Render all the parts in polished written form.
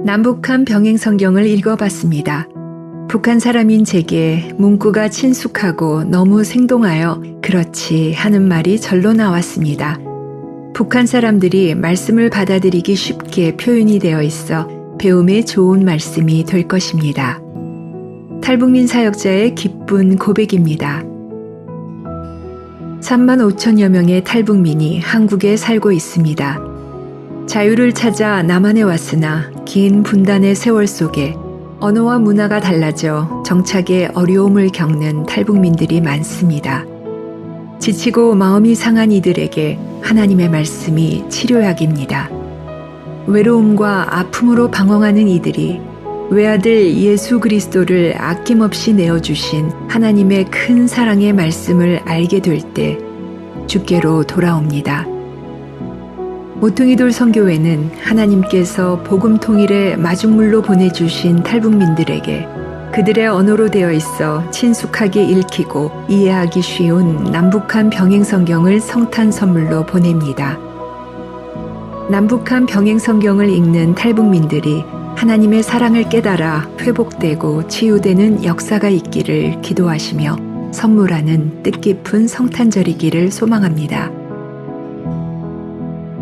남북한 병행 성경을 읽어봤습니다. 북한 사람인 제게 문구가 친숙하고 너무 생동하여 그렇지 하는 말이 절로 나왔습니다. 북한 사람들이 말씀을 받아들이기 쉽게 표현이 되어 있어 배움에 좋은 말씀이 될 것입니다. 탈북민 사역자의 기쁜 고백입니다. 3만 5천여 명의 탈북민이 한국에 살고 있습니다. 자유를 찾아 남한에 왔으나 긴 분단의 세월 속에 언어와 문화가 달라져 정착에 어려움을 겪는 탈북민들이 많습니다. 지치고 마음이 상한 이들에게 하나님의 말씀이 치료약입니다. 외로움과 아픔으로 방황하는 이들이 외아들 예수 그리스도를 아낌없이 내어주신 하나님의 큰 사랑의 말씀을 알게 될 때 주께로 돌아옵니다. 모퉁이돌 선교회는 하나님께서 복음 통일의 마중물로 보내주신 탈북민들에게 그들의 언어로 되어 있어 친숙하게 읽히고 이해하기 쉬운 남북한 병행 성경을 성탄 선물로 보냅니다. 남북한 병행 성경을 읽는 탈북민들이 하나님의 사랑을 깨달아 회복되고 치유되는 역사가 있기를 기도하시며 선물하는 뜻깊은 성탄절이기를 소망합니다.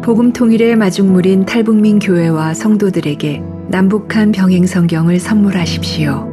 복음 통일의 마중물인 탈북민 교회와 성도들에게 남북한 병행 성경을 선물하십시오.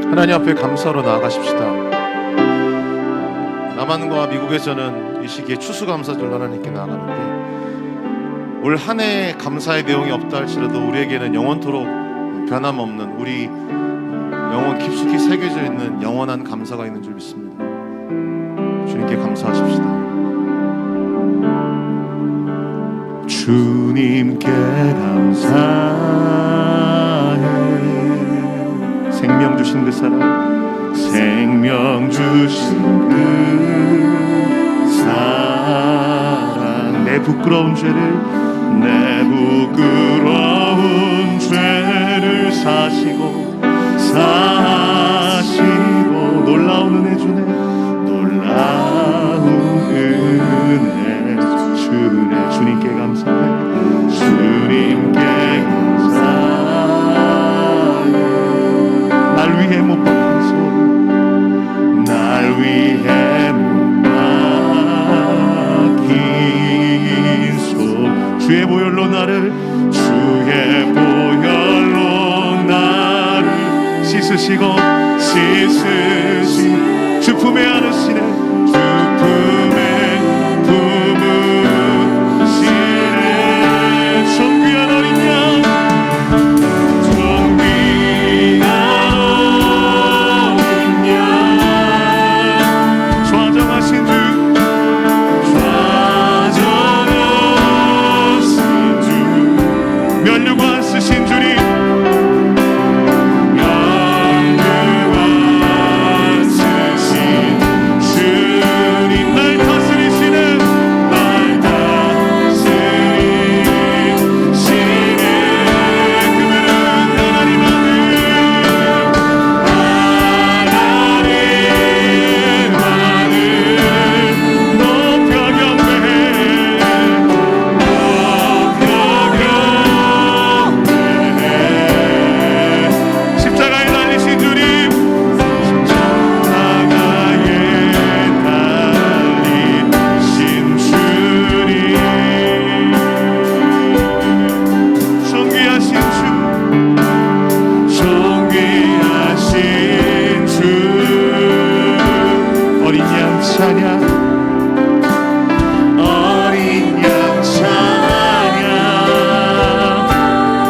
하나님 앞에 감사로 나아가십시다. 남한과 미국에서는 이 시기에 추수감사절로 하나님께 나아가는데 올 한 해 감사의 내용이 없다 할지라도 우리에게는 영원토록 변함없는 우리 영혼 깊숙이 새겨져 있는 영원한 감사가 있는 줄 믿습니다. 주님께 감사하십시다. 주님께 감사해. 생명 주신 그 사랑, 생명 주신 그 사랑, 내 부끄러운 죄를 사시고 놀라운 은혜 주네. 놀라운 은혜 주네. 주님께 감사해. 주님께 감사해. 날 위해 못 박힌 손, 날 위해 못 박힌 손, 주의 보혈로 나를 씻으시고 주 품에 안으시네. 주 품에 품으시네. 존귀한 어린 양, 존귀한 어린 양, 좌정하신 주, 면류관 쓰신 주님,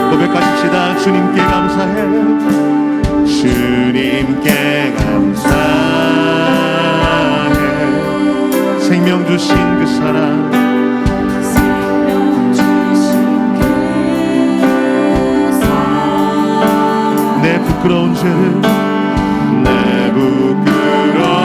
고백하십시다. 주님께 감사해. 주님께 감사해. 생명 주신 그 사랑, 내 부끄러운 죄를, 내 부끄러운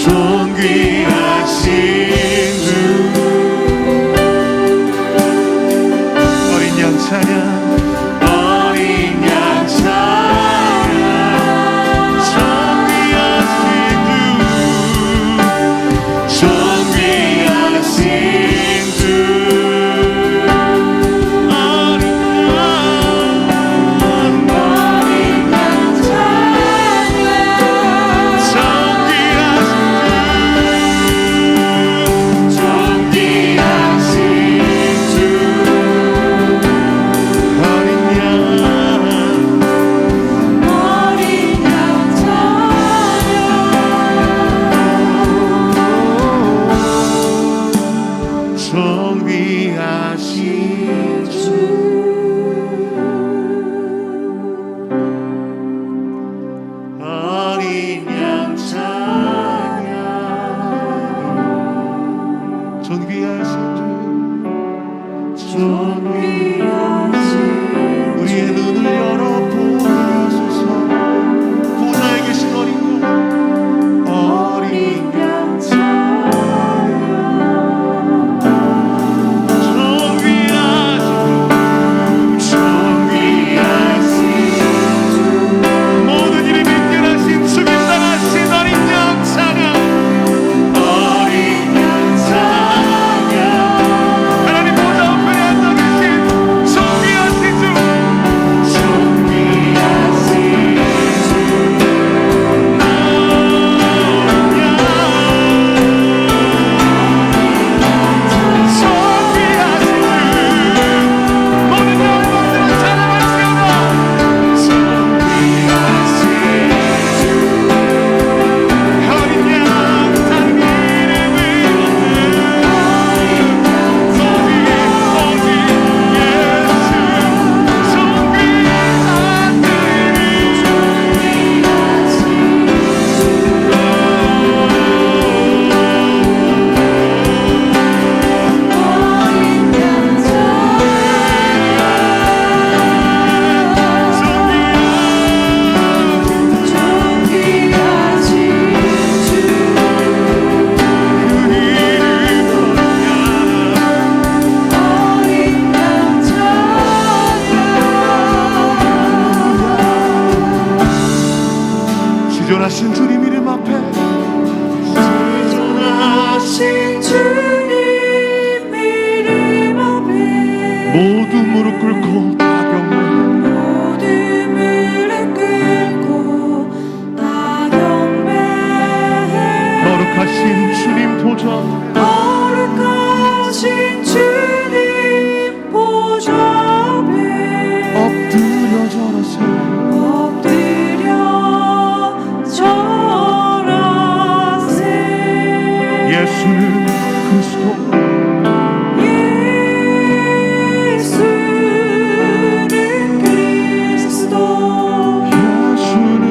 존귀하신 주 어린 양 찬양 어린 양 찬양 존귀하신 주 존귀하신 주 어린 양 존귀하신 주 어린 양 찬양 존귀하신 주 존귀하신 우리의 눈을 열어 보게 하소서 보좌에 계신 어린 양 어린 양 지존하신 주님 이름 앞에 지존하신 주님 이름 앞에 모두 무릎 꿇고 다 경배 모두 무릎 꿇고 다 경배해 거룩하신 주님 보좌 거룩하신 주님 보좌 앞에 엎드려 절하세 예수는 그리스도 예수는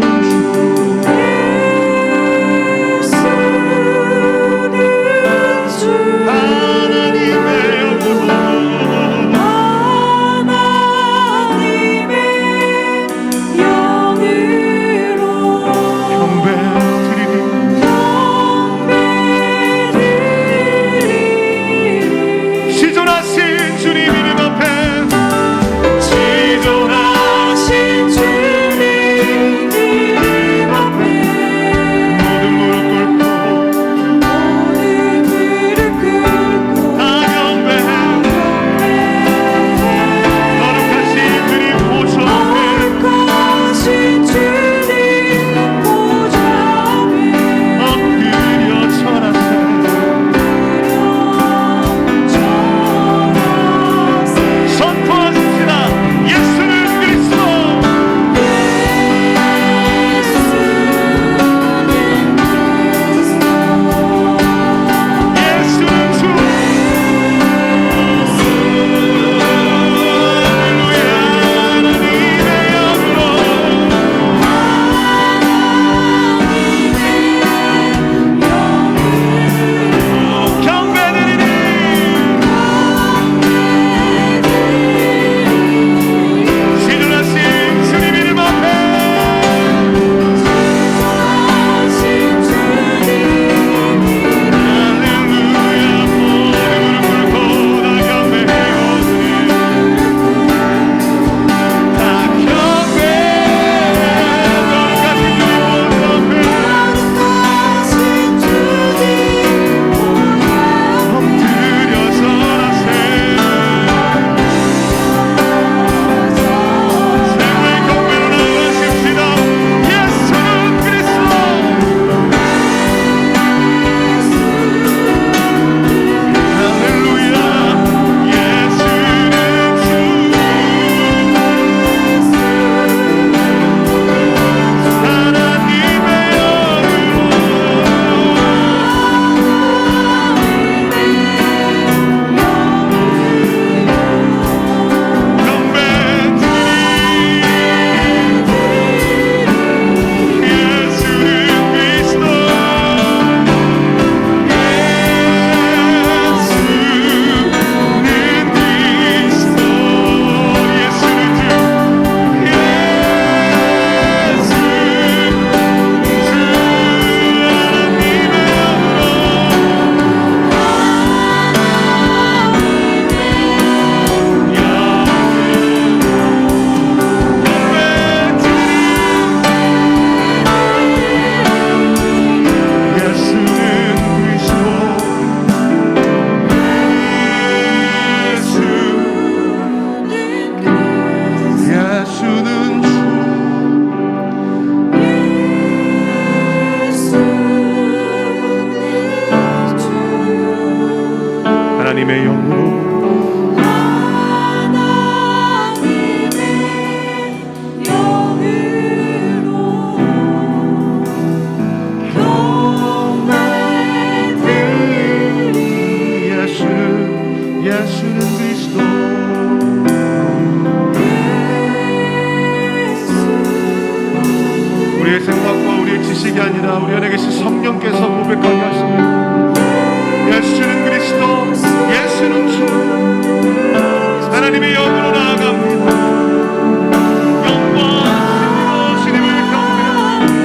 하나님의 영으로 예수는 그리스도 우리의 생각과 우리의 지식이 아니라 우리 안에 계신 성령께서 고백하게 하시는 예수는 그리스도 예수는 주 하나님의 영으로 나아갑니다. 영광 주님을 경배합니다.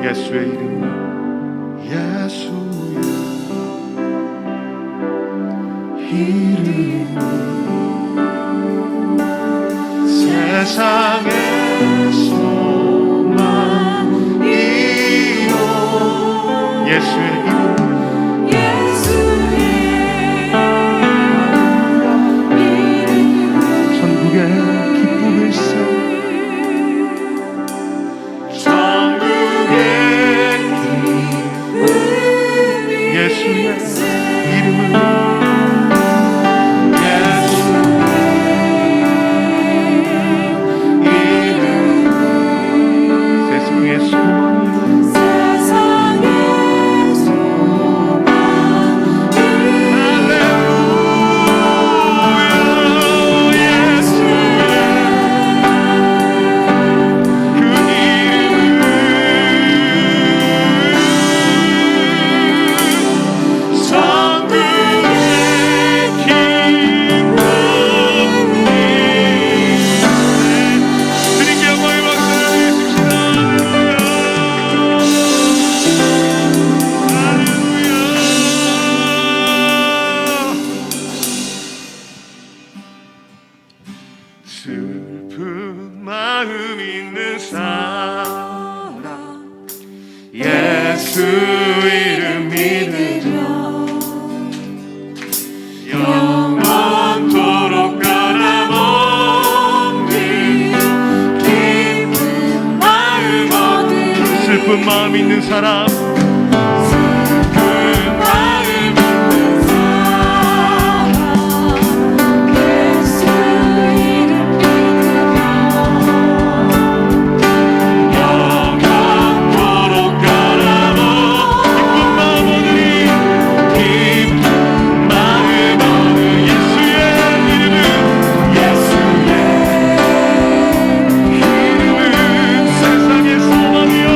예수의 이름 예수의 이름 세상의 소망이요 예수의 이름 천국의 기쁨일세 예수의 이름은 세상의 소망 슬픈 마음 있는 사람 예수 이름 믿으며 영원토록 변함없는 기쁜 마음 얻으리 슬픈 마음 있는 사람 세상의 소망이여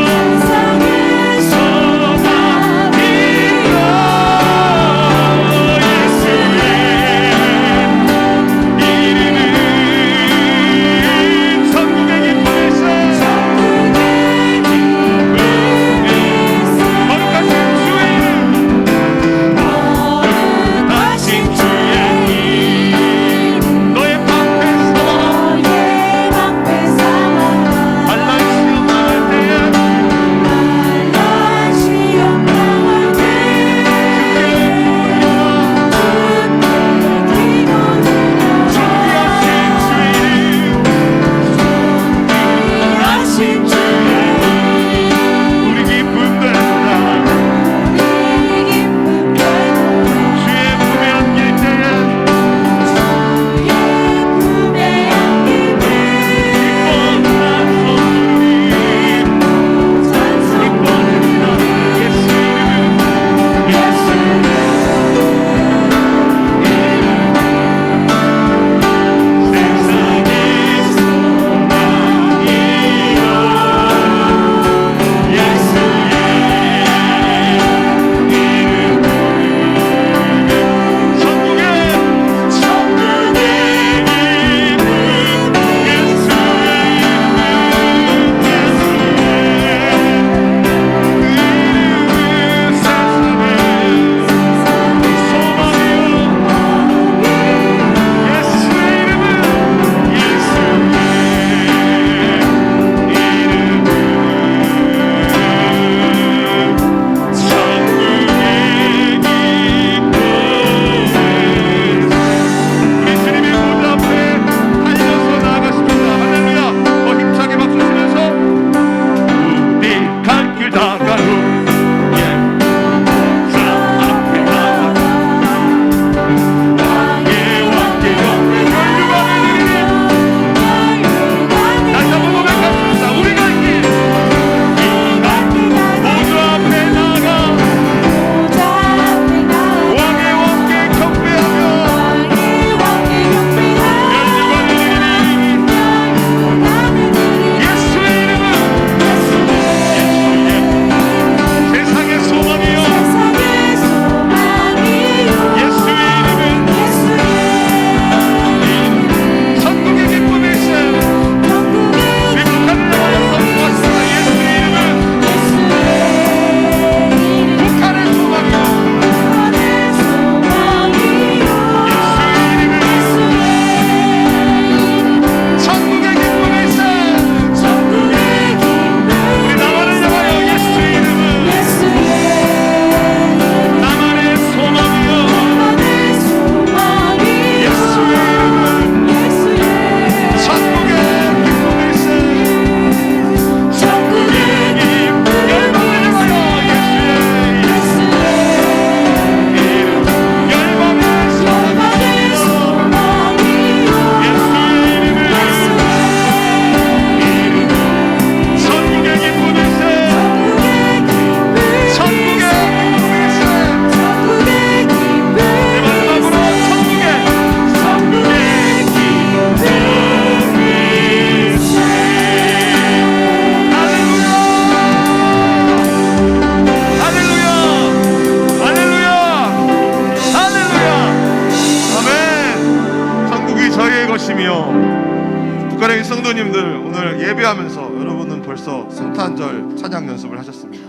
하나님이여. 북한의 이 성도님들 오늘 예배하면서 여러분은 벌써 성탄절 찬양 연습을 하셨습니다.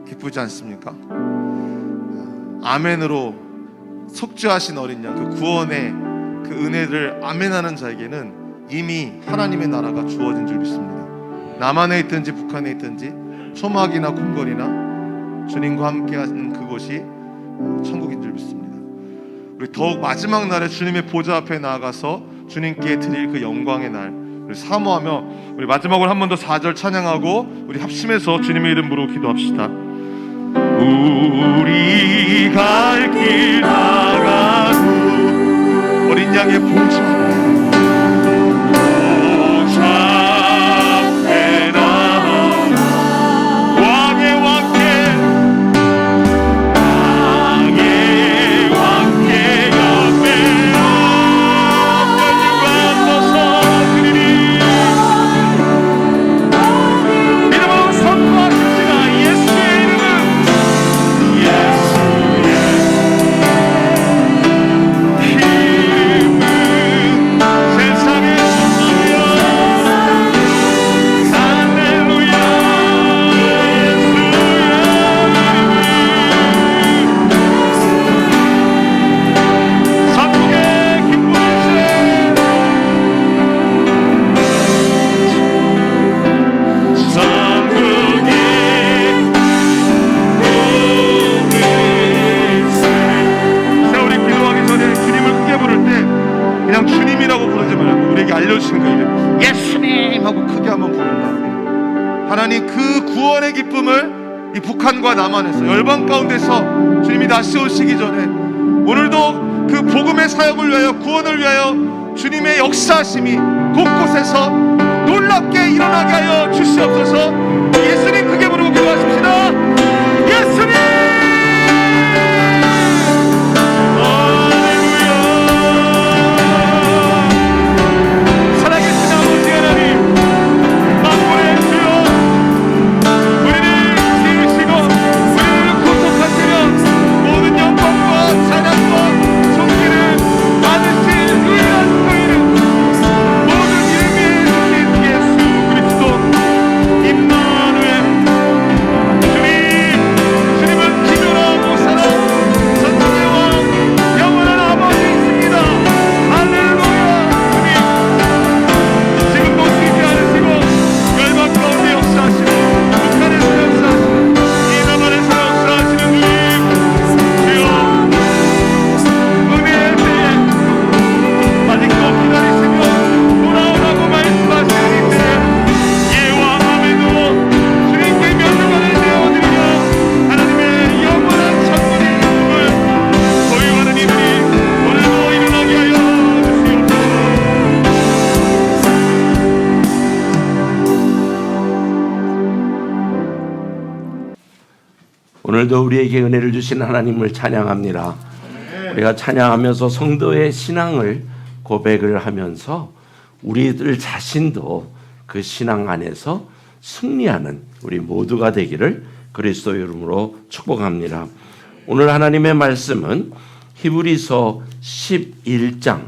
기쁘지 않습니까? 아멘으로 속죄하신 어린 양, 그 구원의 그 은혜를 아멘하는 자에게는 이미 하나님의 나라가 주어진 줄 믿습니다. 남한에 있든지 북한에 있든지 초막이나 궁궐이나 주님과 함께하는 그곳이 천국인 줄 믿습니다. 우리 더욱 마지막 날에 주님의 보좌 앞에 나아가서 주님께 드릴 그 영광의 날 우리 사모하며 우리 마지막으로 한 번 더 4절 찬양하고 우리 합심해서 주님의 이름으로 기도합시다. 우리 갈 길 나가고 어린 양의 보좌 앞에 나아가 왕의 왕께 옆에 열주가 서드리니 이름으로 선포하십시다. 예수의 이름은 세상의 주님이여 할렐루야. 천국의 기쁨이세 천국의 자, 우리 기도하기 전에 주님을 크게 부를 때 그냥 주님이라고 부르지 말고 우리에게 알려주신 그 이름 예수님 하고 크게 한번 부른 다음에 하나님 그 구원의 기쁨을 이 북한과 남한에서 열방 가운데서 주님이 다시 오시기 전에 오늘도 그 복음의 사역을 위하여 구원을 위하여 주님의 역사하심이 곳곳에서 놀랍게 일어나게 하여 주시옵소서. 예수님 크게 부르고 기도하십시다. 예수님 살아계신 아버지 하나님, 만군의 주여, 우리를 지으시고 우리를 구속하시며 모든 영광과 찬양과 존귀를 받으실 유일한 거인은 모든 이름에 주신 예수 그리스도 임마누엘. 주님은 기도하고 살아 전쟁의 왕 영원한 아버지이십니다. 할렐루야. 주님 지금도 쉬지 않으시고 열방 가운데 역사하시고 북한에서 역사하시고 이 남한에서 역사하시는 주님, 주여 은혜의 때에 아직도 기다리시며 돌아오라고 말씀하시는 이때에 예와 아멘으로 주님께 면류관을 내어드리며 하나님의 영원한 천국의 기쁨을 소유하는 이들이 오늘도 일어나게 하여 주시옵소서. 오늘도 우리에게 은혜를 주신 하나님을 찬양합니다. 우리가 찬양하면서 성도의 신앙을 고백을 하면서 우리들 자신도 그 신앙 안에서 승리하는 우리 모두가 되기를 그리스도 이름으로 축복합니다. 오늘 하나님의 말씀은 히브리서 11장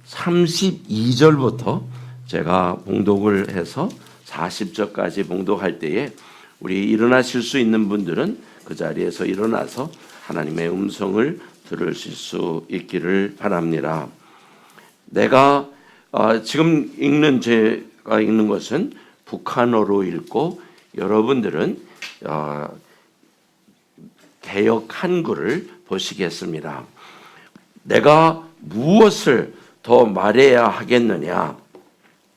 32절부터 제가 봉독을 해서 40절까지 봉독할 때에 우리 일어나실 수 있는 분들은 그 자리에서 일어나서 하나님의 음성을 들으실 수 있기를 바랍니다. 내가 지금 제가 읽는 것은 북한어로 읽고 여러분들은 개역 한글을 보시겠습니다. 내가 무엇을 더 말해야 하겠느냐?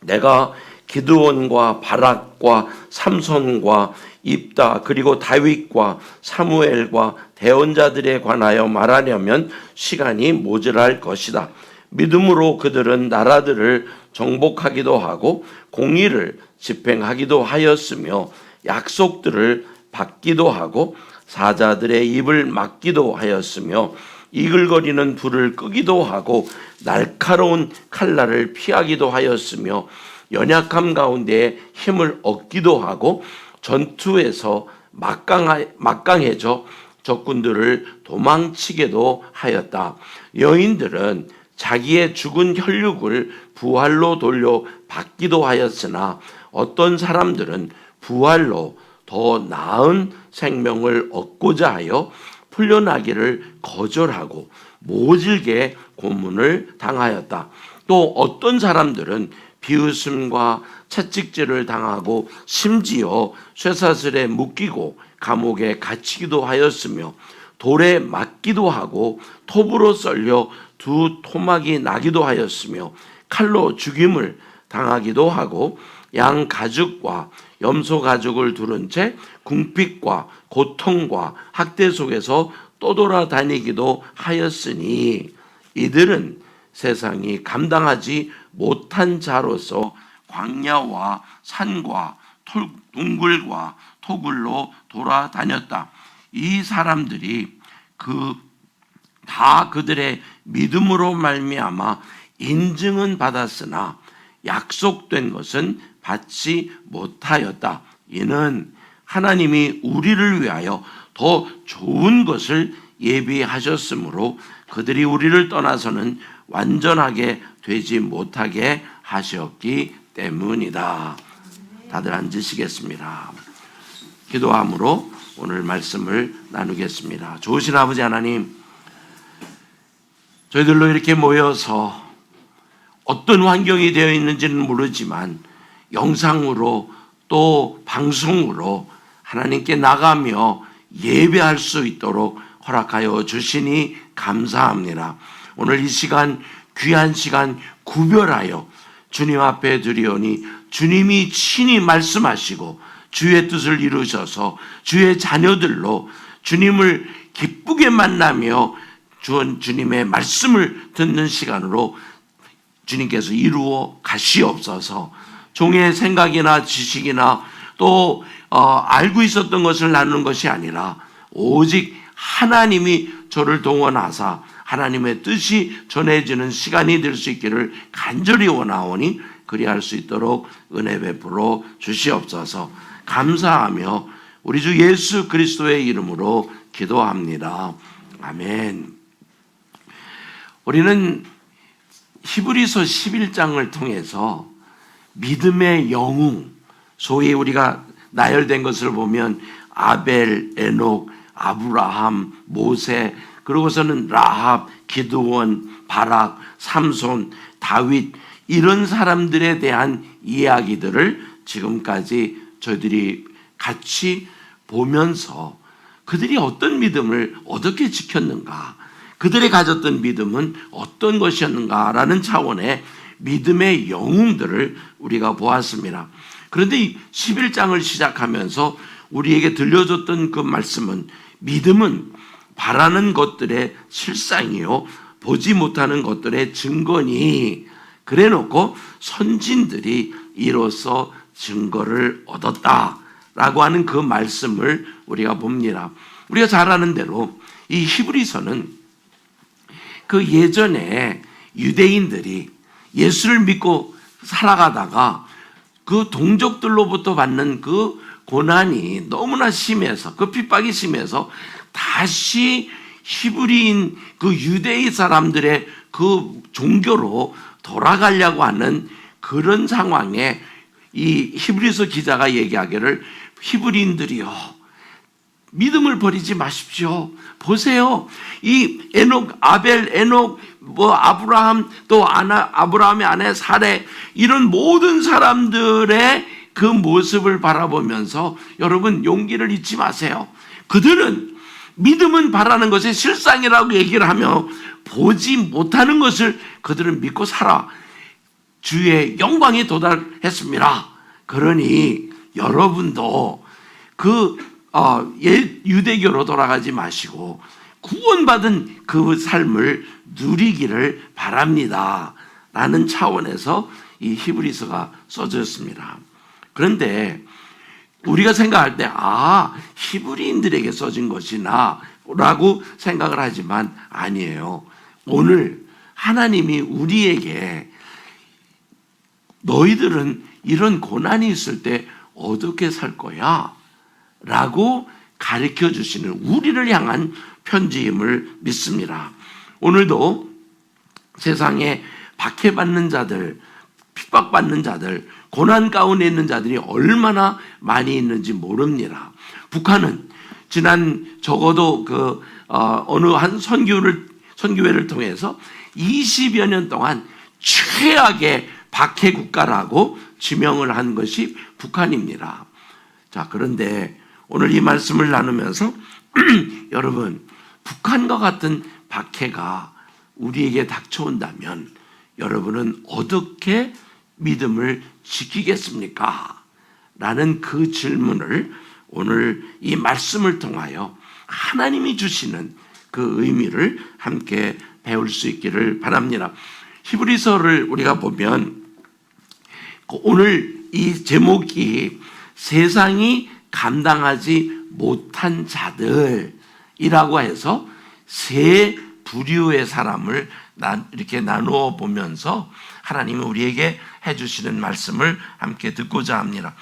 내가 기드온과 바락과 삼손과 입다 그리고 다윗과 사무엘과 대언자들에 관하여 말하려면 시간이 모자랄 것이다. 믿음으로 그들은 나라들을 정복하기도 하고 공의를 집행하기도 하였으며 약속들을 받기도 하고 사자들의 입을 막기도 하였으며 이글거리는 불을 끄기도 하고 날카로운 칼날을 피하기도 하였으며 연약함 가운데 힘을 얻기도 하고 전투에서 막강해져 적군들을 도망치게도 하였다. 여인들은 자기의 죽은 혈육을 부활로 돌려 받기도 하였으나 어떤 사람들은 부활로 더 나은 생명을 얻고자 하여 풀려나기를 거절하고 모질게 고문을 당하였다. 또 어떤 사람들은 비웃음과 채찍질을 당하고 심지어 쇠사슬에 묶이고 감옥에 갇히기도 하였으며 돌에 맞기도 하고 톱으로 썰려 두 토막이 나기도 하였으며 칼로 죽임을 당하기도 하고 양 가죽과 염소 가죽을 두른 채 궁핍과 고통과 학대 속에서 떠돌아다니기도 하였으니 이들은 세상이 감당하지 못한 자로서 광야와 산과 동굴과 토굴로 돌아다녔다. 이 사람들이 다 그들의 믿음으로 말미암아 인증은 받았으나 약속된 것은 받지 못하였다. 이는 하나님이 우리를 위하여 더 좋은 것을 예비하셨으므로 그들이 우리를 떠나서는 완전하게 되지 못하게 하셨기 때문이다. 다들 앉으시겠습니다. 기도함으로 오늘 말씀을 나누겠습니다. 좋으신 아버지 하나님, 저희들로 이렇게 모여서 어떤 환경이 되어 있는지는 모르지만 영상으로 또 방송으로 하나님께 나가며 예배할 수 있도록 허락하여 주시니 감사합니다. 오늘 이 시간, 귀한 시간 구별하여 주님 앞에 드리오니 주님이 친히 말씀하시고 주의 뜻을 이루셔서 주의 자녀들로 주님을 기쁘게 만나며 주님의 말씀을 듣는 시간으로 주님께서 이루어 가시옵소서. 종의 생각이나 지식이나 또 알고 있었던 것을 나누는 것이 아니라 오직 하나님이 저를 동원하사 하나님의 뜻이 전해지는 시간이 될 수 있기를 간절히 원하오니 그리할 수 있도록 은혜 베풀어 주시옵소서. 감사하며 우리 주 예수 그리스도의 이름으로 기도합니다. 아멘. 우리는 히브리서 11장을 통해서 믿음의 영웅, 소위 우리가 나열된 것을 보면 아벨, 에녹, 아브라함, 모세, 그러고서는 라합, 기드온, 바락, 삼손, 다윗, 이런 사람들에 대한 이야기들을 지금까지 저희들이 같이 보면서 그들이 어떤 믿음을 어떻게 지켰는가, 그들이 가졌던 믿음은 어떤 것이었는가라는 차원의 믿음의 영웅들을 우리가 보았습니다. 그런데 이 11장을 시작하면서 우리에게 들려줬던 그 말씀은 믿음은 바라는 것들의 실상이요 보지 못하는 것들의 증거니, 그래놓고 선진들이 이로써 증거를 얻었다라고 하는 그 말씀을 우리가 봅니다. 우리가 잘 아는 대로 이 히브리서는 그 예전에 유대인들이 예수를 믿고 살아가다가 그 동족들로부터 받는 그 고난이 너무나 심해서, 그 핍박이 심해서 다시 히브리인 그 유대인 사람들의 그 종교로 돌아가려고 하는 그런 상황에 이 히브리서 기자가 얘기하기를 히브리인들이요, 믿음을 버리지 마십시오. 보세요. 이 에녹, 아벨, 에녹, 아브라함, 또 아브라함의 아내 사레, 이런 모든 사람들의 그 모습을 바라보면서 여러분 용기를 잊지 마세요. 그들은 믿음은 바라는 것의 실상이라고 얘기를 하며 보지 못하는 것을 그들은 믿고 살아 주의 영광에 도달했습니다. 그러니 여러분도 유대교로 돌아가지 마시고 구원받은 그 삶을 누리기를 바랍니다. 라는 차원에서 이 히브리서가 써졌습니다. 그런데 우리가 생각할 때 히브리인들에게 써진 것이나 라고 생각을 하지만 아니에요. 오늘 하나님이 우리에게 너희들은 이런 고난이 있을 때 어떻게 살 거야? 라고 가르쳐 주시는 우리를 향한 편지임을 믿습니다. 오늘도 세상에 박해받는 자들, 핍박받는 자들, 고난 가운데 있는 자들이 얼마나 많이 있는지 모릅니다. 북한은 지난 적어도 어느 한 선교회를 통해서 20여 년 동안 최악의 박해 국가라고 지명을 한 것이 북한입니다. 자, 그런데 오늘 이 말씀을 나누면서 여러분, 북한과 같은 박해가 우리에게 닥쳐온다면 여러분은 어떻게 믿음을 지키겠습니까? 라는 그 질문을 오늘 이 말씀을 통하여 하나님이 주시는 그 의미를 함께 배울 수 있기를 바랍니다. 히브리서를 우리가 보면 오늘 이 제목이 세상이 감당하지 못한 자들이라고 해서 세 부류의 사람을 이렇게 나누어 보면서 하나님은 우리에게 해주시는 말씀을 함께 듣고자 합니다.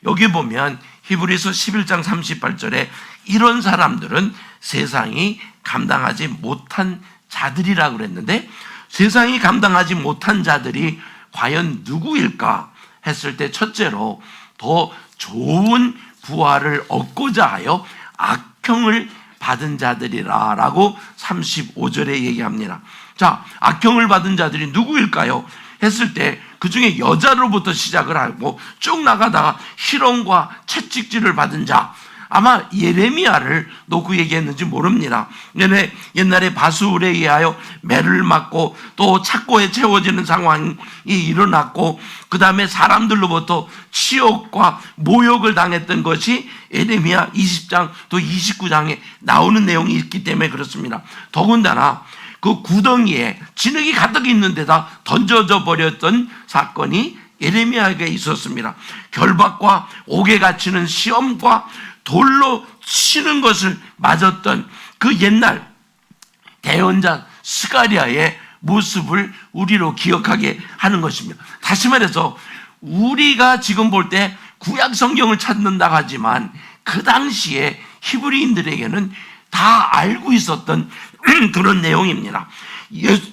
여기 보면 히브리서 11장 38절에 이런 사람들은 세상이 감당하지 못한 자들이라고 그랬는데, 세상이 감당하지 못한 자들이 과연 누구일까 했을 때 첫째로 더 좋은 부활을 얻고자 하여 악형을 받은 자들이라 라고 35절에 얘기합니다. 자, 악형을 받은 자들이 누구일까요? 했을 때 그 중에 여자로부터 시작을 하고 쭉 나가다가 희롱과 채찍질을 받은 자, 아마 예레미야를 놓고 얘기했는지 모릅니다. 옛날에 바수울에 의하여 매를 맞고 또 착고에 채워지는 상황이 일어났고, 그 다음에 사람들로부터 치욕과 모욕을 당했던 것이 예레미야 20장 또 29장에 나오는 내용이 있기 때문에 그렇습니다. 더군다나 그 구덩이에 진흙이 가득 있는 데다 던져져 버렸던 사건이 예레미야에게 있었습니다. 결박과 옥에 갇히는 시험과 돌로 치는 것을 맞았던 그 옛날 대언자 스가랴의 모습을 우리로 기억하게 하는 것입니다. 다시 말해서 우리가 지금 볼 때 구약 성경을 찾는다 하지만 그 당시에 히브리인들에게는 다 알고 있었던 그런 내용입니다.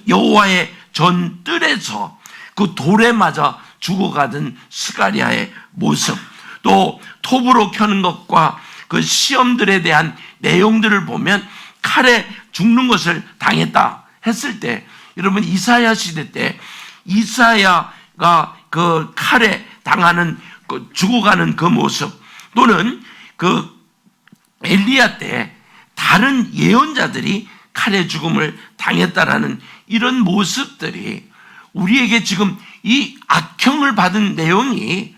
여호와의 전뜰에서 그 돌에 맞아 죽어가던 스가랴의 모습, 또 톱으로 켜는 것과 그 시험들에 대한 내용들을 보면 칼에 죽는 것을 당했다 했을 때, 여러분 이사야 시대 때 이사야가 그 칼에 당하는 죽어가는 그 모습, 또는 그 엘리야 때 다른 예언자들이 칼의 죽음을 당했다라는 이런 모습들이 우리에게 지금 이 악형을 받은 내용이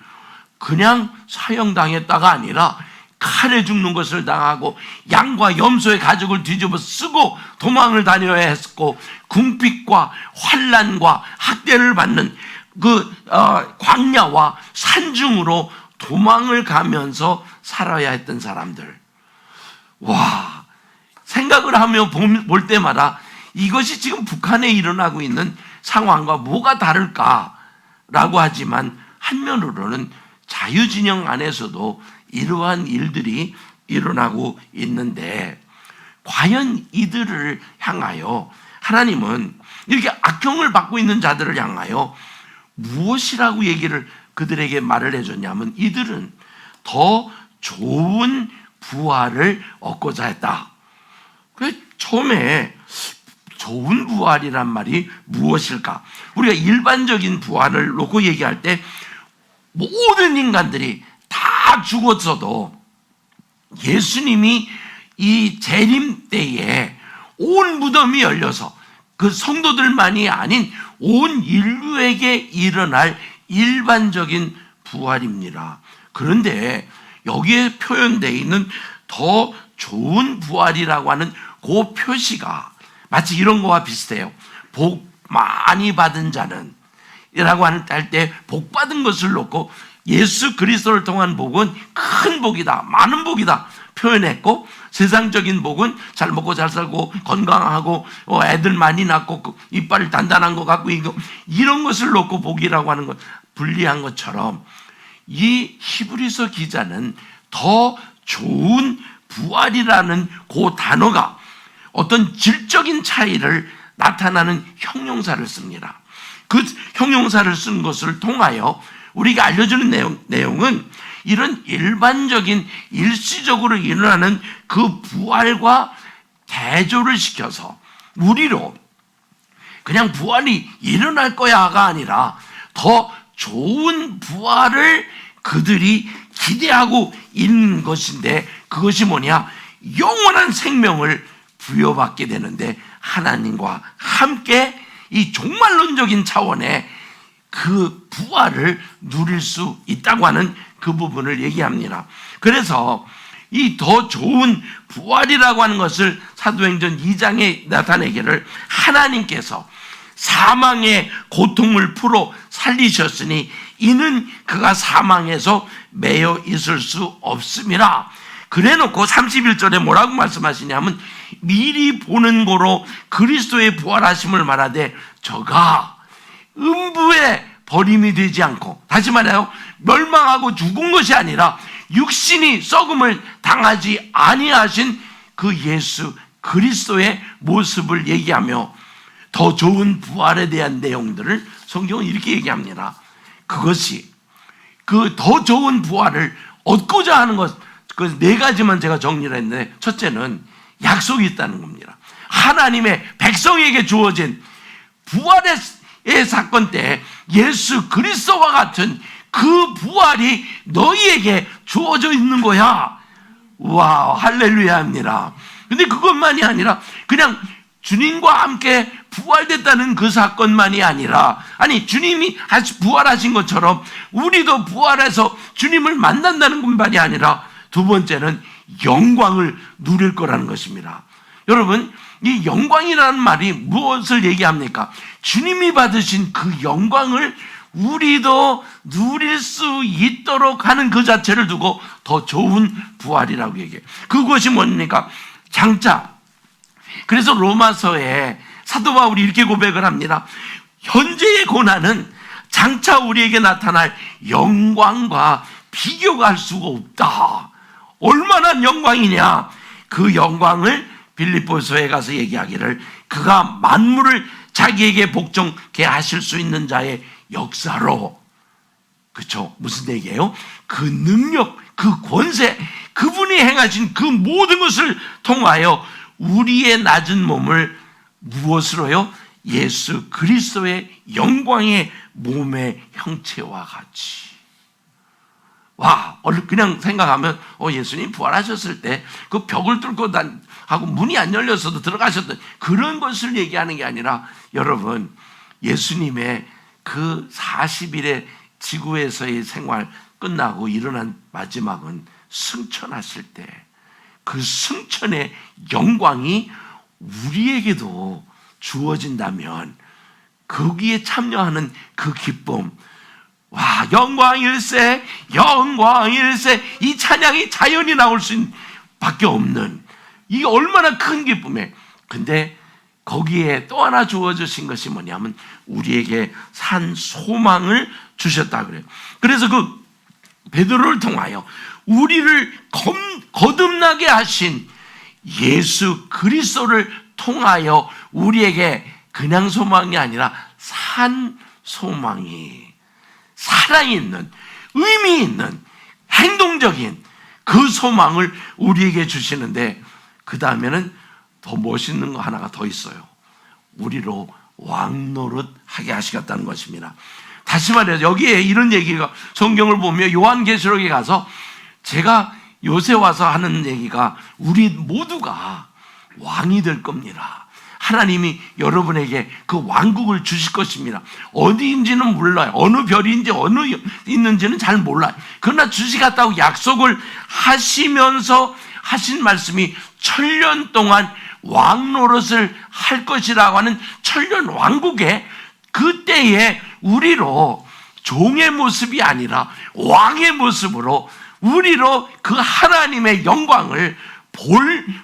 그냥 사형당했다가 아니라 칼에 죽는 것을 당하고 양과 염소의 가죽을 뒤집어 쓰고 도망을 다녀야 했고, 궁핍과 환난과 학대를 받는 그 광야와 산중으로 도망을 가면서 살아야 했던 사람들. 와, 생각을 하며 볼 때마다 이것이 지금 북한에 일어나고 있는 상황과 뭐가 다를까라고 하지만, 한면으로는 자유진영 안에서도 이러한 일들이 일어나고 있는데, 과연 이들을 향하여 하나님은 이렇게 악형을 받고 있는 자들을 향하여 무엇이라고 얘기를 그들에게 말을 해줬냐면, 이들은 더 좋은 부활을 얻고자 했다. 처음에 좋은 부활이란 말이 무엇일까? 우리가 일반적인 부활을 놓고 얘기할 때 모든 인간들이 다 죽었어도 예수님이 이 재림 때에 온 무덤이 열려서 그 성도들만이 아닌 온 인류에게 일어날 일반적인 부활입니다. 그런데 여기에 표현되어 있는 더 좋은 부활이라고 하는 그 표시가 마치 이런 거와 비슷해요. 복 많이 받은 자는 이라고 할 때 복 받은 것을 놓고 예수 그리스도를 통한 복은 큰 복이다, 많은 복이다 표현했고, 세상적인 복은 잘 먹고 잘 살고 건강하고 애들 많이 낳고 이빨 단단한 것 같고 이런 것을 놓고 복이라고 하는 것 분리한 것처럼, 이 히브리서 기자는 더 좋은 부활이라는 그 단어가 어떤 질적인 차이를 나타나는 형용사를 씁니다. 그 형용사를 쓴 것을 통하여 우리가 알려주는 내용은 이런 일반적인 일시적으로 일어나는 그 부활과 대조를 시켜서 우리로 그냥 부활이 일어날 거야가 아니라 더 좋은 부활을 그들이 기대하고 있는 것인데, 그것이 뭐냐? 영원한 생명을 부여받게 되는데 하나님과 함께 이 종말론적인 차원의 그 부활을 누릴 수 있다고 하는 그 부분을 얘기합니다. 그래서 이 더 좋은 부활이라고 하는 것을 사도행전 2장에 나타내기를 하나님께서 사망의 고통을 풀어 살리셨으니 이는 그가 사망에서 매여 있을 수 없음이라. 그래놓고 31절에 뭐라고 말씀하시냐면 미리 보는 거로 그리스도의 부활하심을 말하되 저가 음부에 버림이 되지 않고, 다시 말해요, 멸망하고 죽은 것이 아니라 육신이 썩음을 당하지 아니하신 그 예수 그리스도의 모습을 얘기하며 더 좋은 부활에 대한 내용들을 성경은 이렇게 얘기합니다. 그것이 그 더 좋은 부활을 얻고자 하는 것, 그 네 가지만 제가 정리를 했는데, 첫째는 약속이 있다는 겁니다. 하나님의 백성에게 주어진 부활의 사건 때 예수 그리스도와 같은 그 부활이 너희에게 주어져 있는 거야. 와, 할렐루야입니다. 근데 그것만이 아니라 그냥 주님과 함께 부활됐다는 그 사건만이 아니라, 아니 주님이 부활하신 것처럼 우리도 부활해서 주님을 만난다는 것만이 아니라 두 번째는 영광을 누릴 거라는 것입니다. 여러분, 이 영광이라는 말이 무엇을 얘기합니까? 주님이 받으신 그 영광을 우리도 누릴 수 있도록 하는 그 자체를 두고 더 좋은 부활이라고 얘기해요. 그것이 뭡니까? 장차. 그래서 로마서에 사도 바울이 이렇게 고백을 합니다. 현재의 고난은 장차 우리에게 나타날 영광과 비교가 할 수가 없다. 얼마나 영광이냐? 그 영광을 빌립보서에 가서 얘기하기를 그가 만물을 자기에게 복종케 하실 수 있는 자의 역사로, 그렇죠? 무슨 얘기예요? 그 능력, 그 권세, 그분이 행하신 그 모든 것을 통하여 우리의 낮은 몸을 무엇으로요? 예수 그리스도의 영광의 몸의 형체와 같이. 와, 그냥 생각하면 예수님 부활하셨을 때 그 벽을 뚫고 하고 문이 안 열렸어도 들어가셨던 그런 것을 얘기하는 게 아니라, 여러분, 예수님의 그 40일의 지구에서의 생활 끝나고 일어난 마지막은 승천하실 때 그 승천의 영광이 우리에게도 주어진다면 거기에 참여하는 그 기쁨, 와, 영광일세, 영광일세, 이 찬양이 자연히 나올 수 밖에 없는, 이게 얼마나 큰 기쁨이에요. 근데 거기에 또 하나 주어주신 것이 뭐냐면 우리에게 산 소망을 주셨다 그래요. 그래서 그 베드로를 통하여 우리를 거듭나게 하신 예수 그리스도를 통하여 우리에게 그냥 소망이 아니라 산 소망이, 살아있는, 의미 있는, 행동적인 그 소망을 우리에게 주시는데, 그 다음에는 더 멋있는 거 하나가 더 있어요. 우리로 왕노릇 하게 하시겠다는 것입니다. 다시 말해서 여기에 이런 얘기가, 성경을 보면 요한계시록에 가서 제가 요새 와서 하는 얘기가 우리 모두가 왕이 될 겁니다. 하나님이 여러분에게 그 왕국을 주실 것입니다. 어디인지는 몰라요. 어느 별인지 어느 있는지는 잘 몰라요. 그러나 주시겠다고 약속을 하시면서 하신 말씀이 1000년 동안 왕노릇을 할 것이라고 하는 1000년 왕국에, 그때에 우리로 종의 모습이 아니라 왕의 모습으로 우리로 그 하나님의 영광을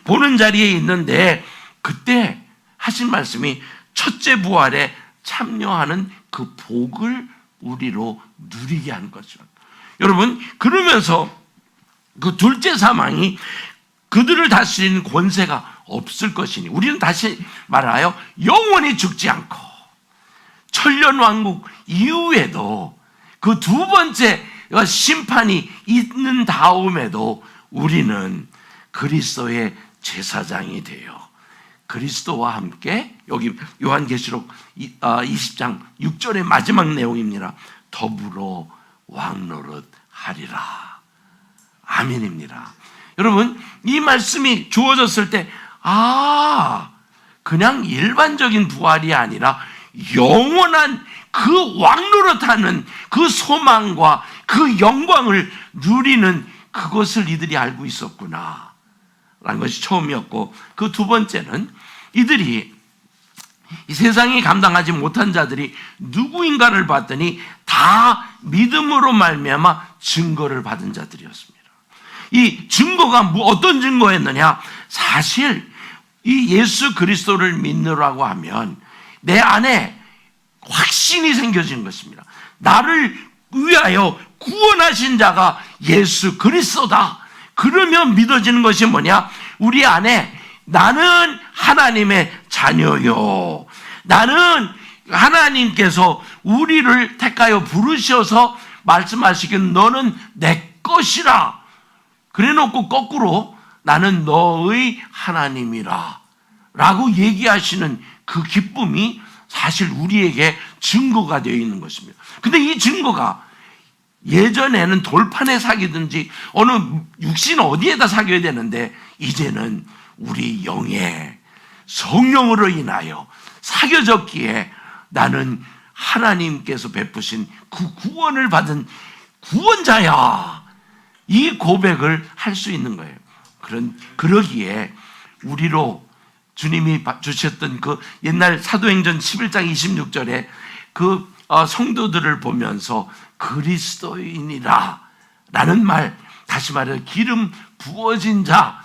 보는 자리에 있는데, 그때 하신 말씀이 첫째 부활에 참여하는 그 복을 우리로 누리게 하는 거죠. 여러분, 그러면서 그 둘째 사망이 그들을 다스리는 권세가 없을 것이니 우리는 다시 말하여 영원히 죽지 않고 천년왕국 이후에도 그 두 번째 심판이 있는 다음에도 우리는 그리스도의 제사장이 되어 그리스도와 함께, 여기 요한계시록 20장 6절의 마지막 내용입니다. 더불어 왕노릇 하리라. 아멘입니다. 여러분, 이 말씀이 주어졌을 때 그냥 일반적인 부활이 아니라 영원한 그 왕노릇하는 그 소망과 그 영광을 누리는 그것을 이들이 알고 있었구나 라는 것이 처음이었고, 그 두 번째는 이들이 이 세상이 감당하지 못한 자들이 누구인가를 봤더니 다 믿음으로 말미암아 증거를 받은 자들이었습니다. 이 증거가 어떤 증거였느냐? 사실 이 예수 그리스도를 믿느라고 하면 내 안에 확신이 생겨지는 것입니다. 나를 위하여 구원하신 자가 예수 그리스도다. 그러면 믿어지는 것이 뭐냐? 우리 안에 나는 하나님의 자녀요. 나는 하나님께서 우리를 택하여 부르셔서 말씀하시기는 너는 내 것이라. 그래놓고 거꾸로 나는 너의 하나님이라 라고 얘기하시는 그 기쁨이 사실 우리에게 증거가 되어 있는 것입니다. 근데 이 증거가 예전에는 돌판에 사귀든지 어느 육신 어디에다 사귀어야 되는데 이제는 우리 영에 성령으로 인하여 사겨졌기에 나는 하나님께서 베푸신 그 구원을 받은 구원자야. 이 고백을 할 수 있는 거예요. 그러기에 우리로 주님이 주셨던 그 옛날 사도행전 11장 26절에 그 성도들을 보면서 그리스도인이라 라는 말, 다시 말해 기름 부어진 자,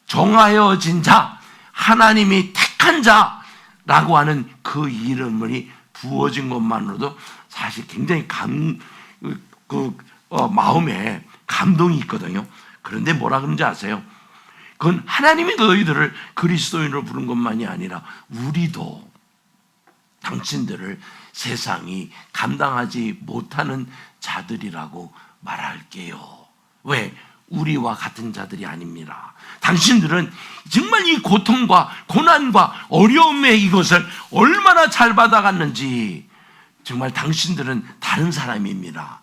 정하여진 자, 하나님이 택한 자라고 하는 그 이름이 부어진 것만으로도 사실 굉장히 마음에 감동이 있거든요. 그런데 뭐라 그런지 아세요? 그건 하나님이 너희들을 그리스도인으로 부른 것만이 아니라 우리도 당신들을 세상이 감당하지 못하는 자들이라고 말할게요. 왜? 우리와 같은 자들이 아닙니다. 당신들은 정말 이 고통과 고난과 어려움의 이것을 얼마나 잘 받아갔는지 정말 당신들은 다른 사람입니다.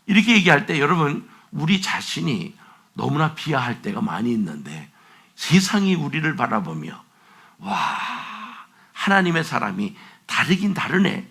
이렇게 얘기할 때 여러분, 우리 자신이 너무나 비하할 때가 많이 있는데 세상이 우리를 바라보며 와, 하나님의 사람이 다르긴 다르네.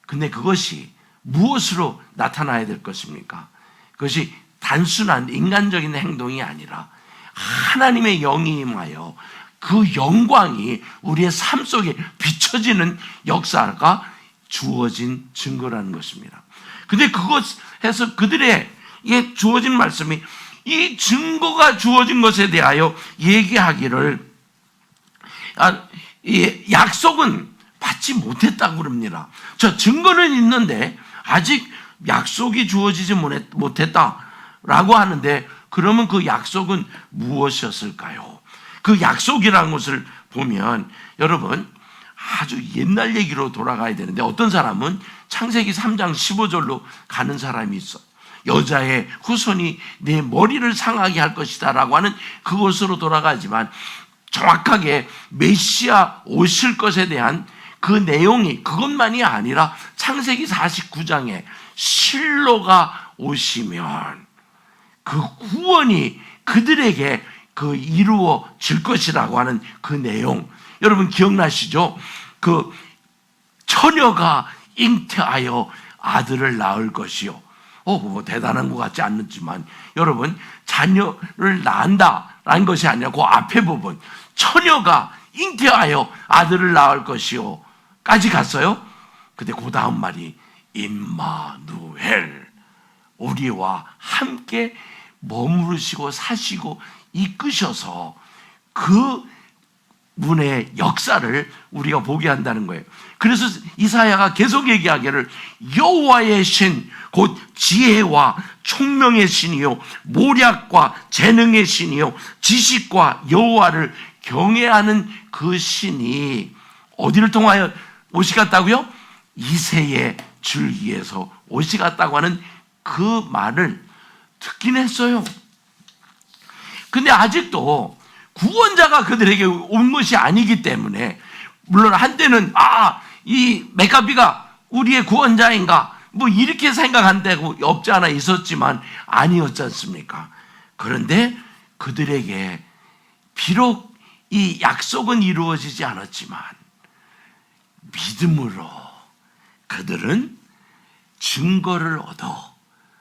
근데 그것이 무엇으로 나타나야 될 것입니까? 그것이 단순한 인간적인 행동이 아니라 하나님의 영이 임하여 그 영광이 우리의 삶 속에 비춰지는 역사가 주어진 증거라는 것입니다. 근데 그것에서 그들에게 주어진 말씀이 이 증거가 주어진 것에 대하여 얘기하기를 약속은 받지 못했다고 그럽니다. 저 증거는 있는데 아직 약속이 주어지지 못했다라고 하는데 그러면 그 약속은 무엇이었을까요? 그 약속이라는 것을 보면 여러분 아주 옛날 얘기로 돌아가야 되는데 어떤 사람은 창세기 3장 15절로 가는 사람이 있어. 여자의 후손이 내 머리를 상하게 할 것이다 라고 하는 그것으로 돌아가지만 정확하게 메시아 오실 것에 대한 그 내용이 그것만이 아니라 창세기 49장에 실로가 오시면 그 구원이 그들에게 그 이루어질 것이라고 하는 그 내용 여러분 기억나시죠? 그 처녀가 잉태하여 아들을 낳을 것이요. 뭐 대단한 것 같지 않지만 여러분 자녀를 낳는다라는 것이 아니라 그 앞에 부분 처녀가 잉태하여 아들을 낳을 것이요 까지 갔어요. 근데 그 다음 말이 임마누엘 우리와 함께 머무르시고 사시고 이끄셔서 그 문의 역사를 우리가 보게 한다는 거예요. 그래서 이사야가 계속 얘기하기를 여호와의 신, 곧 지혜와 총명의 신이요 모략과 재능의 신이요 지식과 여호와를 경외하는 그 신이 어디를 통하여 옷이 갔다고요? 이새의 줄기에서 옷이 갔다고 하는 그 말을 듣긴 했어요. 근데 아직도 구원자가 그들에게 온 것이 아니기 때문에, 물론 한때는 이 메가비가 우리의 구원자인가 뭐 이렇게 생각한 데가 없지 않아 있었지만 아니었지 않습니까? 그런데 그들에게 비록 이 약속은 이루어지지 않았지만 믿음으로 그들은 증거를 얻어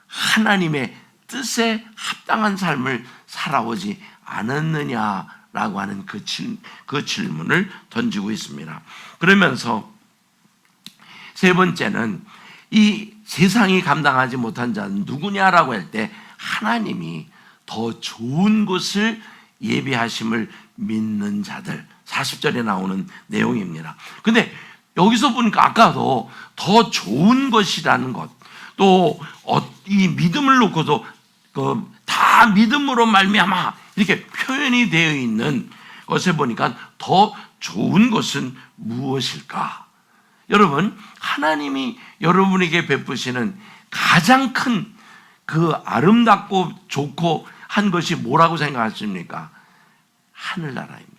하나님의 뜻에 합당한 삶을 살아오지 않았느냐라고 하는 그 질문을 던지고 있습니다. 그러면서 세 번째는 이 세상이 감당하지 못한 자는 누구냐라고 할 때 하나님이 더 좋은 곳을 예비하심을 믿는 자들, 40절에 나오는 내용입니다. 근데 여기서 보니까 아까도 더 좋은 것이라는 것, 또 이 믿음을 놓고도 다 믿음으로 말미암아 이렇게 표현이 되어 있는 것에 보니까 더 좋은 것은 무엇일까? 여러분, 하나님이 여러분에게 베푸시는 가장 큰 그 아름답고 좋고 한 것이 뭐라고 생각하십니까? 하늘나라입니다.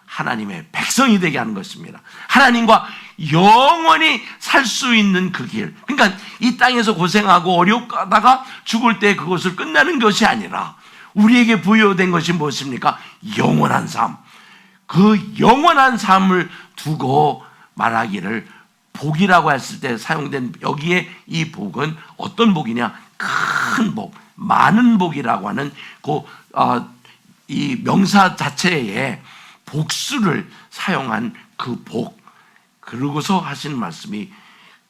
하나님의 백성이 되게 하는 것입니다. 하나님과 영원히 살 수 있는 그 길. 그러니까 이 땅에서 고생하고 어렵다가 죽을 때 그것을 끝나는 것이 아니라 우리에게 부여된 것이 무엇입니까? 영원한 삶. 그 영원한 삶을 두고 말하기를 복이라고 했을 때 사용된 여기에 이 복은 어떤 복이냐? 큰 복, 많은 복이라고 하는 이 명사 자체에 복수를 사용한 그 복. 그러고서 하시는 말씀이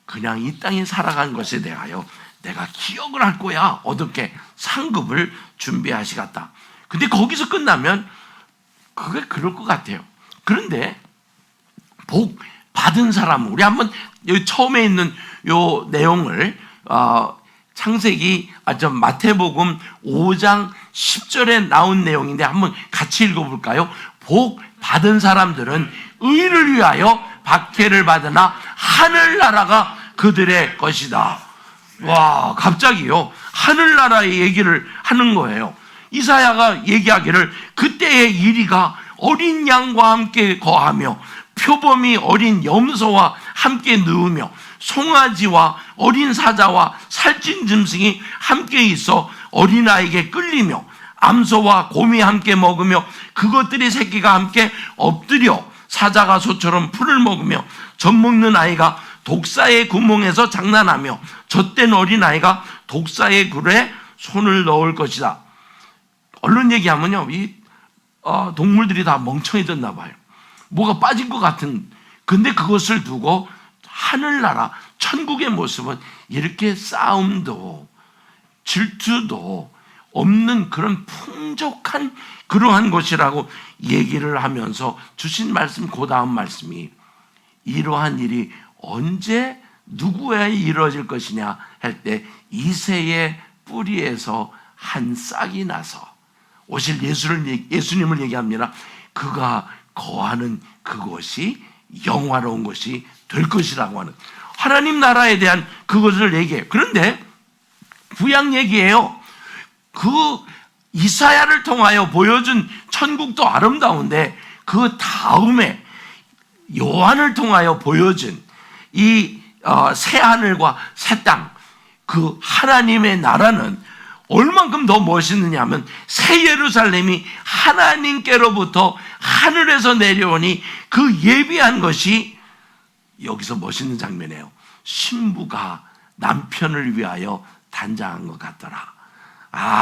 그냥 이 땅에 살아간 것에 대하여 내가 기억을 할 거야. 어떻게? 상급을 준비하시겠다. 근데 거기서 끝나면 그게 그럴 것 같아요. 그런데 복 받은 사람, 우리 한번 여기 처음에 있는 요 내용을 마태복음 5장 10절에 나온 내용인데 한번 같이 읽어볼까요? 복 받은 사람들은 의를 위하여 박해를 받으나 하늘나라가 그들의 것이다. 와, 갑자기요 하늘나라의 얘기를 하는 거예요. 이사야가 얘기하기를 그때의 이리가 어린 양과 함께 거하며 표범이 어린 염소와 함께 누우며 송아지와 어린 사자와 살찐 짐승이 함께 있어 어린아이에게 끌리며 암소와 곰이 함께 먹으며 그것들의 새끼가 함께 엎드려 사자가 소처럼 풀을 먹으며 젖먹는 아이가 독사의 구멍에서 장난하며 젖된 어린아이가 독사의 굴에 손을 넣을 것이다. 얼른 얘기하면요, 이 동물들이 다 멍청해졌나 봐요. 뭐가 빠진 것 같은. 근데 그것을 두고 하늘나라 천국의 모습은 이렇게 싸움도 질투도 없는 그런 풍족한 그러한 것이라고 얘기를 하면서 주신 말씀, 그 다음 말씀이 이러한 일이 언제 누구에 이루어질 것이냐 할 때 이새의 뿌리에서 한 싹이 나서 오실 예수님을 얘기합니다. 그가 거하는 그곳이 영화로운 것이 될 것이라고 하는 하나님 나라에 대한 그것을 얘기해요. 그런데 구약 얘기예요. 그 이사야를 통하여 보여준 천국도 아름다운데 그 다음에 요한을 통하여 보여준 이 새하늘과 새 땅, 그 하나님의 나라는 얼만큼 더 멋있느냐 하면 새 예루살렘이 하나님께로부터 하늘에서 내려오니 그 예비한 것이 여기서 멋있는 장면이에요. 신부가 남편을 위하여 단장한 것 같더라.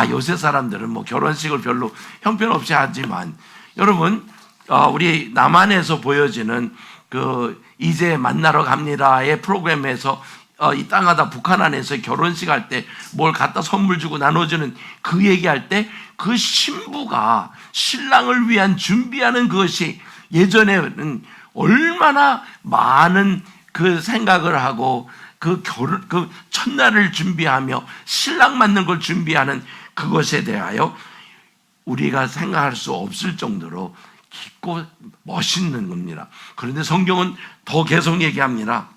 요새 사람들은 뭐 결혼식을 별로 형편없이 하지만 여러분, 우리 남한에서 보여지는 그 이제 만나러 갑니다의 프로그램에서 이 땅하다 북한 안에서 결혼식 할 때 뭘 갖다 선물 주고 나눠주는 그 얘기할 때 그 신부가 신랑을 위한 준비하는 그것이 예전에는 얼마나 많은 그 생각을 하고 그 첫날을 준비하며 신랑 만난 걸 준비하는 그것에 대하여 우리가 생각할 수 없을 정도로 깊고 멋있는 겁니다. 그런데 성경은 더 계속 얘기합니다.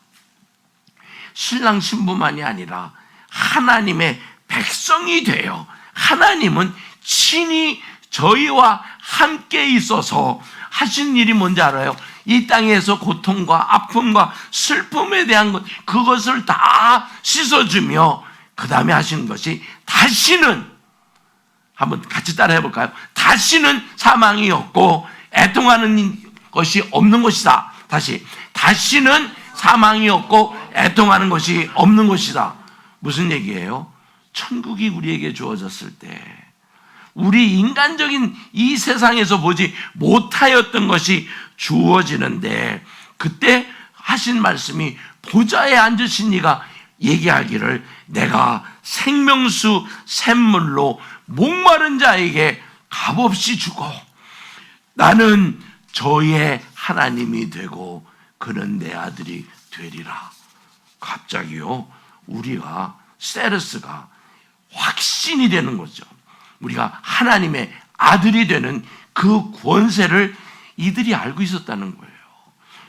신랑 신부만이 아니라 하나님의 백성이 되어 하나님은 친히 저희와 함께 있어서 하신 일이 뭔지 알아요? 이 땅에서 고통과 아픔과 슬픔에 대한 것, 그것을 다 씻어주며 그 다음에 하시는 것이 다시는, 한번 같이 따라 해볼까요? 다시는 사망이 없고 애통하는 것이 없는 것이다. 다시는 사망이 없고 애통하는 것이 없는 것이다. 무슨 얘기예요? 천국이 우리에게 주어졌을 때 우리 인간적인 이 세상에서 보지 못하였던 것이 주어지는데, 그때 하신 말씀이 보좌에 앉으신 이가 얘기하기를 내가 생명수 샘물로 목마른 자에게 값없이 주고 나는 저의 하나님이 되고 그는 내 아들이 되리라. 갑자기요, 우리가 세르스가 확신이 되는 거죠. 우리가 하나님의 아들이 되는 그 권세를 이들이 알고 있었다는 거예요.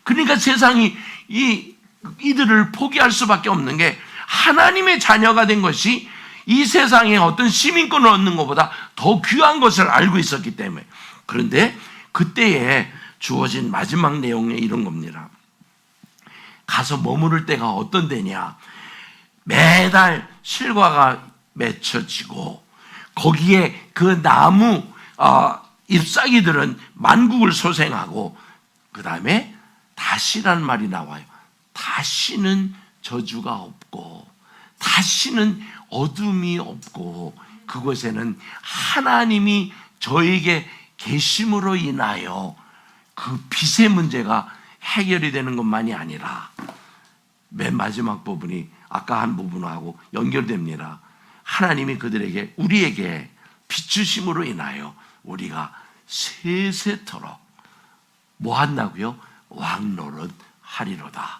그러니까 세상이 이들을 포기할 수밖에 없는 게, 하나님의 자녀가 된 것이 이 세상에 어떤 시민권을 얻는 것보다 더 귀한 것을 알고 있었기 때문에. 그런데 그때에 주어진 마지막 내용이 이런 겁니다. 가서 머무를 때가 어떤 데냐? 매달 실과가 맺혀지고 거기에 그 나무 잎사귀들은 만국을 소생하고, 그 다음에 다시란 말이 나와요. 다시는 저주가 없고 다시는 어둠이 없고, 그곳에는 하나님이 저에게 계심으로 인하여 그 빛의 문제가 해결이 되는 것만이 아니라, 맨 마지막 부분이 아까 한 부분하고 연결됩니다. 하나님이 그들에게, 우리에게 비추심으로 인하여 우리가 세세토록 뭐 한다고요? 왕노릇 하리로다.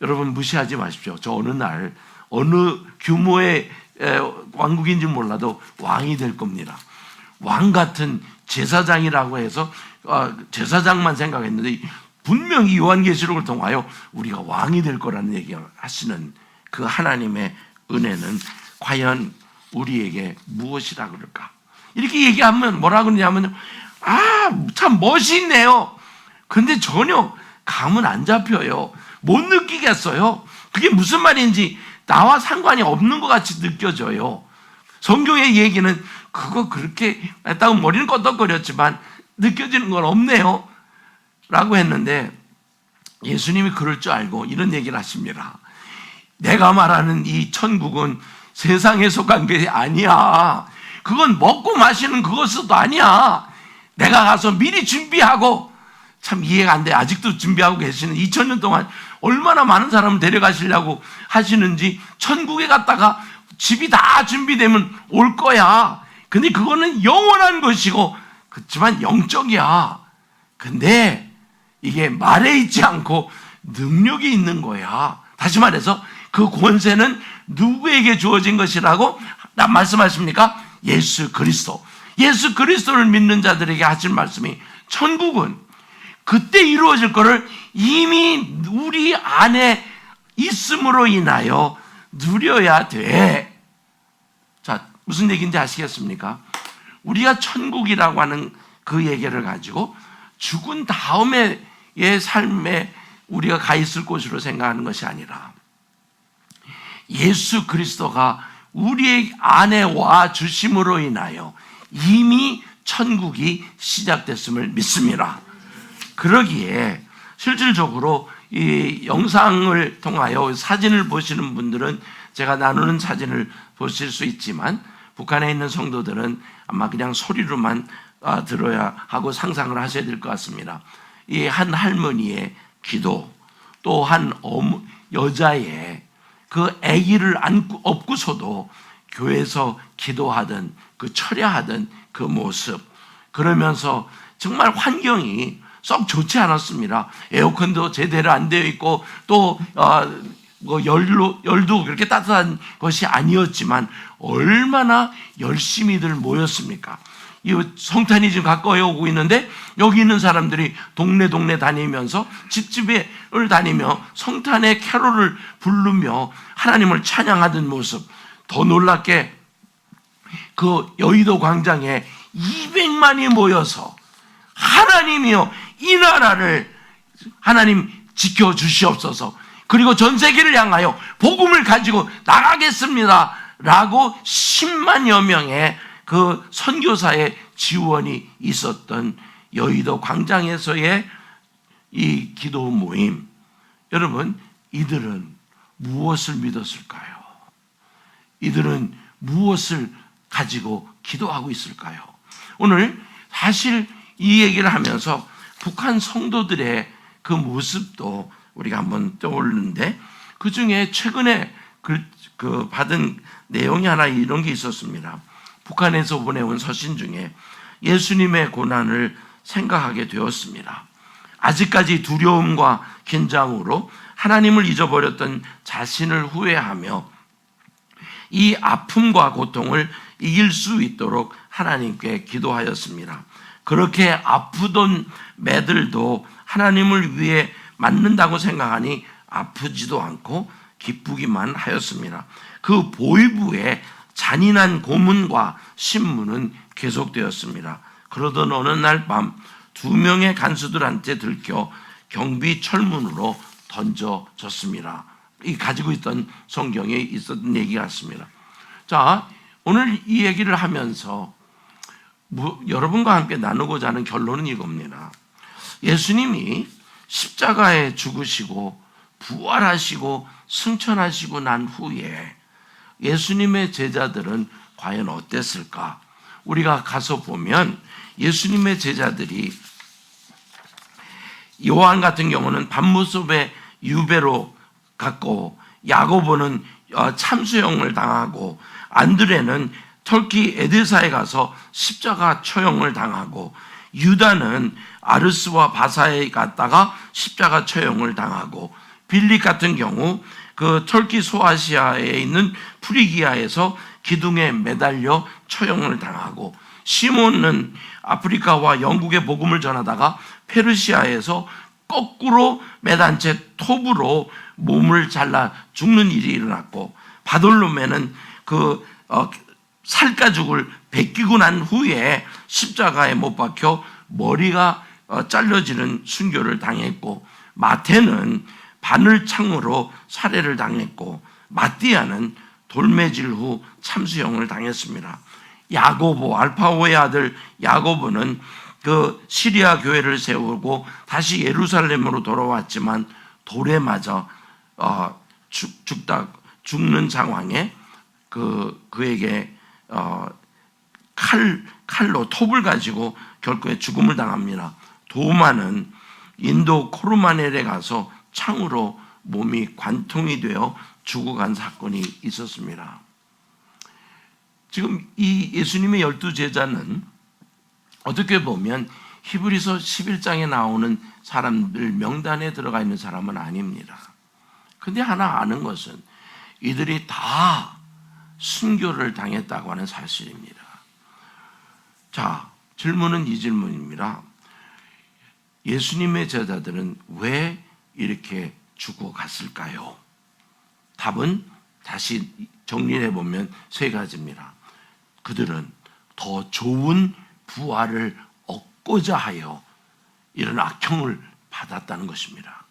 여러분 무시하지 마십시오. 저 어느 날 어느 규모의 왕국인지 몰라도 왕이 될 겁니다. 왕 같은 제사장이라고 해서 제사장만 생각했는데, 분명히 요한계시록을 통하여 우리가 왕이 될 거라는 얘기를 하시는 그 하나님의 은혜는 과연 우리에게 무엇이라 그럴까? 이렇게 얘기하면 뭐라 그러냐면, 참 멋있네요. 근데 전혀 감은 안 잡혀요. 못 느끼겠어요. 그게 무슨 말인지 나와 상관이 없는 것 같이 느껴져요. 성경의 얘기는 그거 그렇게 했다고 머리는 껐덕거렸지만 느껴지는 건 없네요 라고 했는데, 예수님이 그럴 줄 알고 이런 얘기를 하십니다. 내가 말하는 이 천국은 세상에 속한 게 아니야. 그건 먹고 마시는 그것도 아니야. 내가 가서 미리 준비하고, 참 이해가 안 돼. 아직도 준비하고 계시는 2000년 동안 얼마나 많은 사람을 데려가시려고 하시는지, 천국에 갔다가 집이 다 준비되면 올 거야. 근데 그거는 영원한 것이고, 그렇지만 영적이야. 근데 이게 말에 있지 않고 능력이 있는 거야. 다시 말해서 그 권세는 누구에게 주어진 것이라고 말씀하십니까? 예수 그리스도. 예수 그리스도를 믿는 자들에게 하신 말씀이, 천국은 그때 이루어질 것을 이미 우리 안에 있음으로 인하여 누려야 돼. 자, 무슨 얘기인지 아시겠습니까? 우리가 천국이라고 하는 그 얘기를 가지고 죽은 다음에의 삶에 우리가 가 있을 곳으로 생각하는 것이 아니라, 예수 그리스도가 우리 안에 와 주심으로 인하여 이미 천국이 시작됐음을 믿습니다. 그러기에 실질적으로 이 영상을 통하여 사진을 보시는 분들은 제가 나누는 사진을 보실 수 있지만, 북한에 있는 성도들은 아마 그냥 소리로만 들어야 하고 상상을 하셔야 될 것 같습니다. 이 한 할머니의 기도, 또 한 여자의 그 아기를 업고서도 교회에서 기도하던 그 철야하던 그 모습, 그러면서 정말 환경이 썩 좋지 않았습니다. 에어컨도 제대로 안 되어 있고 또 열도 그렇게 따뜻한 것이 아니었지만 얼마나 열심히들 모였습니까? 이 성탄이 지금 가까이 오고 있는데 여기 있는 사람들이 동네 다니면서 집집을 다니며 성탄의 캐롤을 부르며 하나님을 찬양하던 모습, 더 놀랍게 그 여의도 광장에 200만이 모여서 하나님이여 이 나라를 하나님 지켜주시옵소서, 그리고 전 세계를 향하여 복음을 가지고 나가겠습니다 라고 10만여 명의 그 선교사의 지원이 있었던 여의도 광장에서의 이 기도 모임, 여러분, 이들은 무엇을 믿었을까요? 이들은 무엇을 가지고 기도하고 있을까요? 오늘 사실 이 얘기를 하면서 북한 성도들의 그 모습도 우리가 한번 떠올리는데, 그 중에 최근에 그 받은 내용이 하나 이런 게 있었습니다. 북한에서 보내온 서신 중에 예수님의 고난을 생각하게 되었습니다. 아직까지 두려움과 긴장으로 하나님을 잊어버렸던 자신을 후회하며 이 아픔과 고통을 이길 수 있도록 하나님께 기도하였습니다. 그렇게 아프던 매들도 하나님을 위해 맞는다고 생각하니 아프지도 않고 기쁘기만 하였습니다. 그 보위부의 잔인한 고문과 신문은 계속되었습니다. 그러던 어느 날 밤 2명의 간수들한테 들켜 경비 철문으로 던져졌습니다. 이 가지고 있던 성경에 있었던 얘기 같습니다. 자, 오늘 이 얘기를 하면서 여러분과 함께 나누고자 하는 결론은 이겁니다. 예수님이 십자가에 죽으시고 부활하시고 승천하시고 난 후에 예수님의 제자들은 과연 어땠을까? 우리가 가서 보면 예수님의 제자들이, 요한 같은 경우는 밤모습의 유배로 갔고, 야고보는 참수형을 당하고, 안드레는 터키 에드사에 가서 십자가 처형을 당하고, 유다는 아르스와 바사에 갔다가 십자가 처형을 당하고, 빌립 같은 경우 그 터키 소아시아에 있는 프리기아에서 기둥에 매달려 처형을 당하고, 시몬은 아프리카와 영국의 복음을 전하다가 페르시아에서 거꾸로 매단 채 톱으로 몸을 잘라 죽는 일이 일어났고, 바돌로메는 그 살가죽을 벗기고 난 후에 십자가에 못 박혀 머리가 잘려지는 순교를 당했고, 마태는 바늘창으로 살해를 당했고, 마띠아는 돌매질 후 참수형을 당했습니다. 야고보, 알파오의 아들 야고보는 그 시리아 교회를 세우고 다시 예루살렘으로 돌아왔지만 돌에 맞아 죽는 상황에 그에게 칼로 톱을 가지고 결국에 죽음을 당합니다. 도마는 인도 코르마넬에 가서 창으로 몸이 관통이 되어 죽어간 사건이 있었습니다. 지금 이 예수님의 12제자는 어떻게 보면 히브리서 11장에 나오는 사람들 명단에 들어가 있는 사람은 아닙니다. 근데 하나 아는 것은 이들이 다 순교를 당했다고 하는 사실입니다. 자, 질문은 이 질문입니다. 예수님의 제자들은 왜 이렇게 죽어갔을까요? 답은 다시 정리해 보면 세 가지입니다. 그들은 더 좋은 부활을 얻고자 하여 이런 악형을 받았다는 것입니다.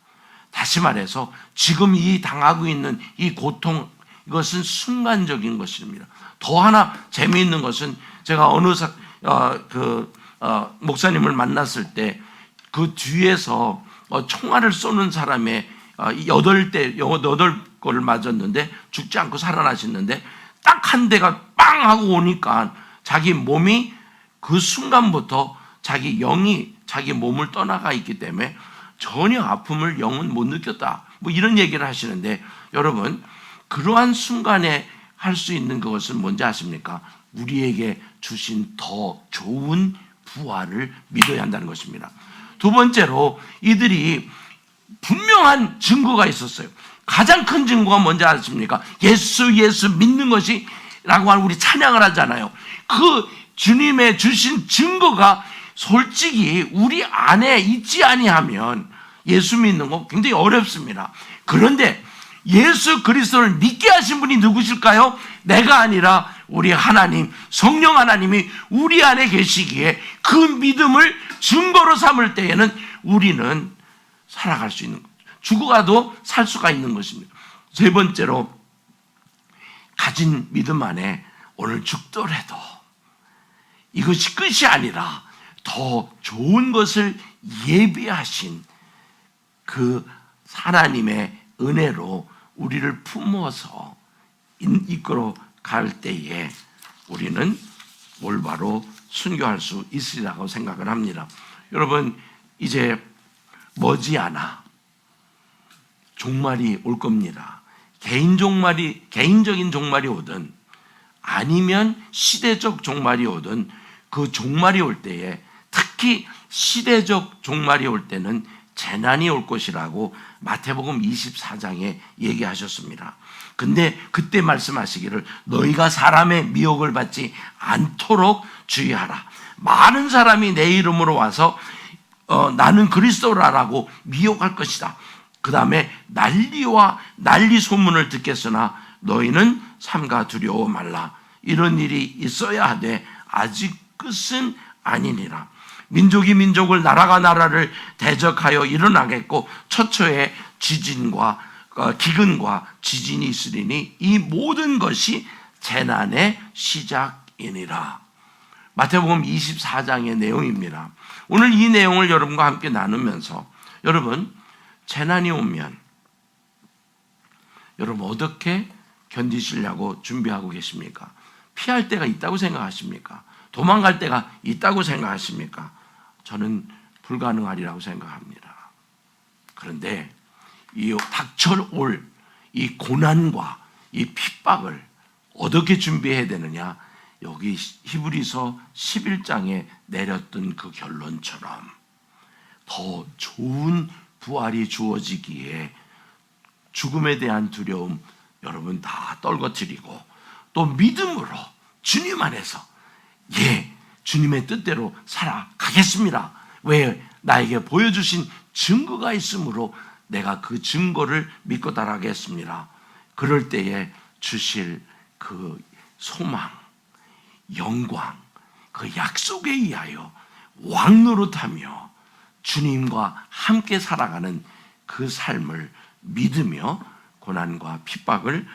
다시 말해서 지금 이 당하고 있는 이 고통, 이것은 순간적인 것입니다. 더 하나 재미있는 것은 제가 어느 목사님을 만났을 때 그 뒤에서 총알을 쏘는 사람의 8거를 맞았는데 죽지 않고 살아나셨는데, 딱 한 대가 빵 하고 오니까 자기 몸이 그 순간부터 자기 영이 자기 몸을 떠나가 있기 때문에 전혀 아픔을 영은 못 느꼈다, 뭐 이런 얘기를 하시는데, 여러분, 그러한 순간에 할 수 있는 그것은 뭔지 아십니까? 우리에게 주신 더 좋은 부활을 믿어야 한다는 것입니다. 두 번째로 이들이 분명한 증거가 있었어요. 가장 큰 증거가 뭔지 아십니까? 예수 믿는 것이 라고 하는 우리 찬양을 하잖아요. 그 주님의 주신 증거가 솔직히 우리 안에 있지 아니하면 예수 믿는 거 굉장히 어렵습니다. 그런데 예수 그리스도를 믿게 하신 분이 누구실까요? 내가 아니라 우리 하나님, 성령 하나님이 우리 안에 계시기에 그 믿음을 증거로 삼을 때에는 우리는 살아갈 수 있는 거죠. 죽어가도 살 수가 있는 것입니다. 세 번째로 가진 믿음 안에 오늘 죽더라도 이것이 끝이 아니라 더 좋은 것을 예비하신 그 하나님의 은혜로 우리를 품어서 이끌어 갈 때에 우리는 올바로 순교할 수 있으리라고 생각을 합니다. 여러분, 이제 머지않아 종말이 올 겁니다. 개인적인 종말이 오든 아니면 시대적 종말이 오든 그 종말이 올 때에 특히 시대적 종말이 올 때는 재난이 올 것이라고 마태복음 24장에 얘기하셨습니다. 근데 그때 말씀하시기를 너희가 사람의 미혹을 받지 않도록 주의하라. 많은 사람이 내 이름으로 와서 나는 그리스도라라고 미혹할 것이다. 그 다음에 난리 소문을 듣겠으나 너희는 삼가 두려워 말라. 이런 일이 있어야 하되 아직 끝은 아니니라. 민족이 민족을 나라가 나라를 대적하여 일어나겠고 처처에 지진과 기근과 지진이 있으리니 이 모든 것이 재난의 시작이니라. 마태복음 24장의 내용입니다. 오늘 이 내용을 여러분과 함께 나누면서 여러분, 재난이 오면 여러분 어떻게 견디시려고 준비하고 계십니까? 피할 때가 있다고 생각하십니까? 도망갈 때가 있다고 생각하십니까? 저는 불가능하리라고 생각합니다. 그런데 이 닥쳐올 이 고난과 이 핍박을 어떻게 준비해야 되느냐? 여기 히브리서 11장에 내렸던 그 결론처럼 더 좋은 부활이 주어지기에 죽음에 대한 두려움 여러분 다 떨궈뜨리고 또 믿음으로 주님 안에서 주님의 뜻대로 살아가겠습니다. 왜? 나에게 보여주신 증거가 있으므로 내가 그 증거를 믿고 따라가겠습니다. 그럴 때에 주실 그 소망, 영광, 그 약속에 의하여 왕노릇하며 주님과 함께 살아가는 그 삶을 믿으며 고난과 핍박을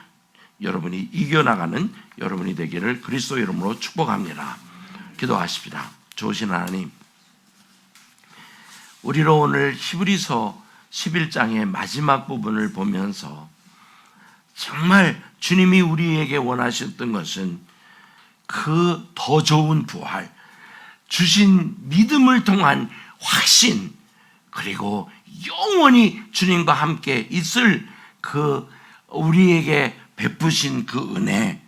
여러분이 이겨나가는 여러분이 되기를 그리스도 이름으로 축복합니다. 기도하십시다. 좋으신 하나님, 우리로 오늘 히브리서 11장의 마지막 부분을 보면서 정말 주님이 우리에게 원하셨던 것은 그 더 좋은 부활, 주신 믿음을 통한 확신, 그리고 영원히 주님과 함께 있을 그 우리에게 베푸신 그 은혜,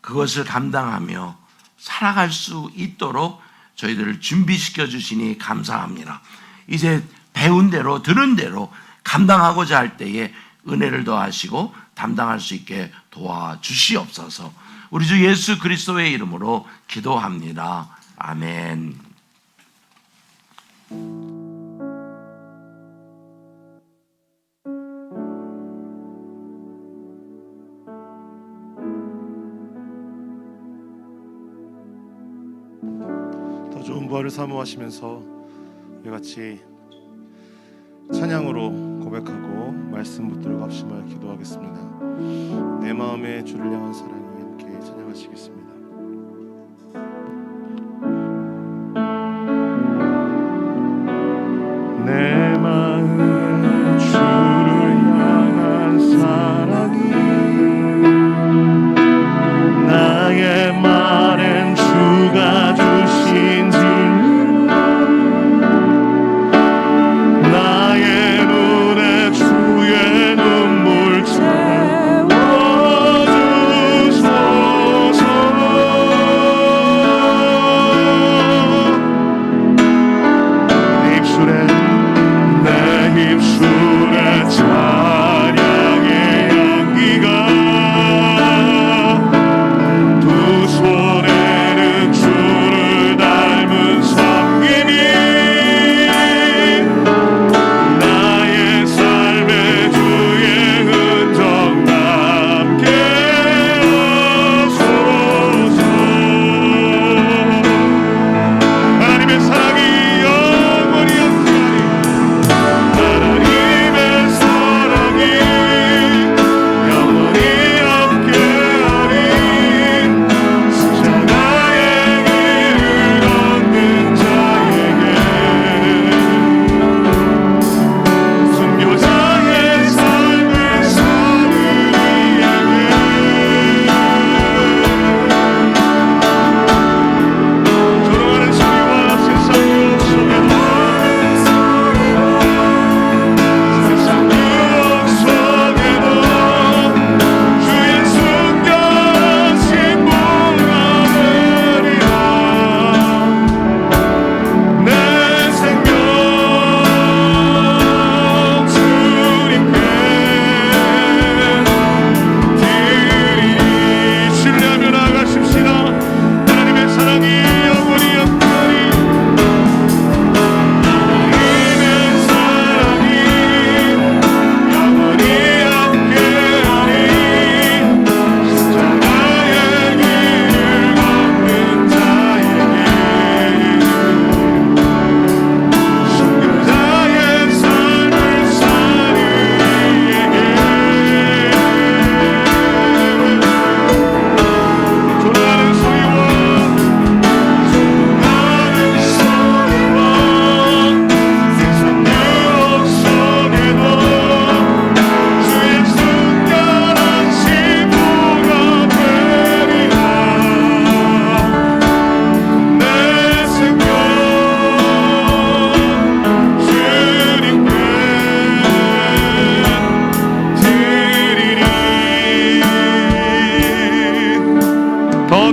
그것을 감당하며 살아갈 수 있도록 저희들을 준비시켜 주시니 감사합니다. 이제 배운 대로 들은 대로 감당하고자 할 때에 은혜를 더하시고 담당할 수 있게 도와주시옵소서. 우리 주 예수 그리스도의 이름으로 기도합니다. 아멘. 더 좋은 부활을 사모하시면서 우리 같이 찬양으로 고백하고 말씀 붙들고 합심하여 기도하겠습니다. 내 마음에 주를 향한 사랑이 함께 찬양하시겠습니다. 내 마음에 주를 향한 사랑이 나의 말엔 주가 주신 진리 나의 눈에 주의 눈물 채워주소서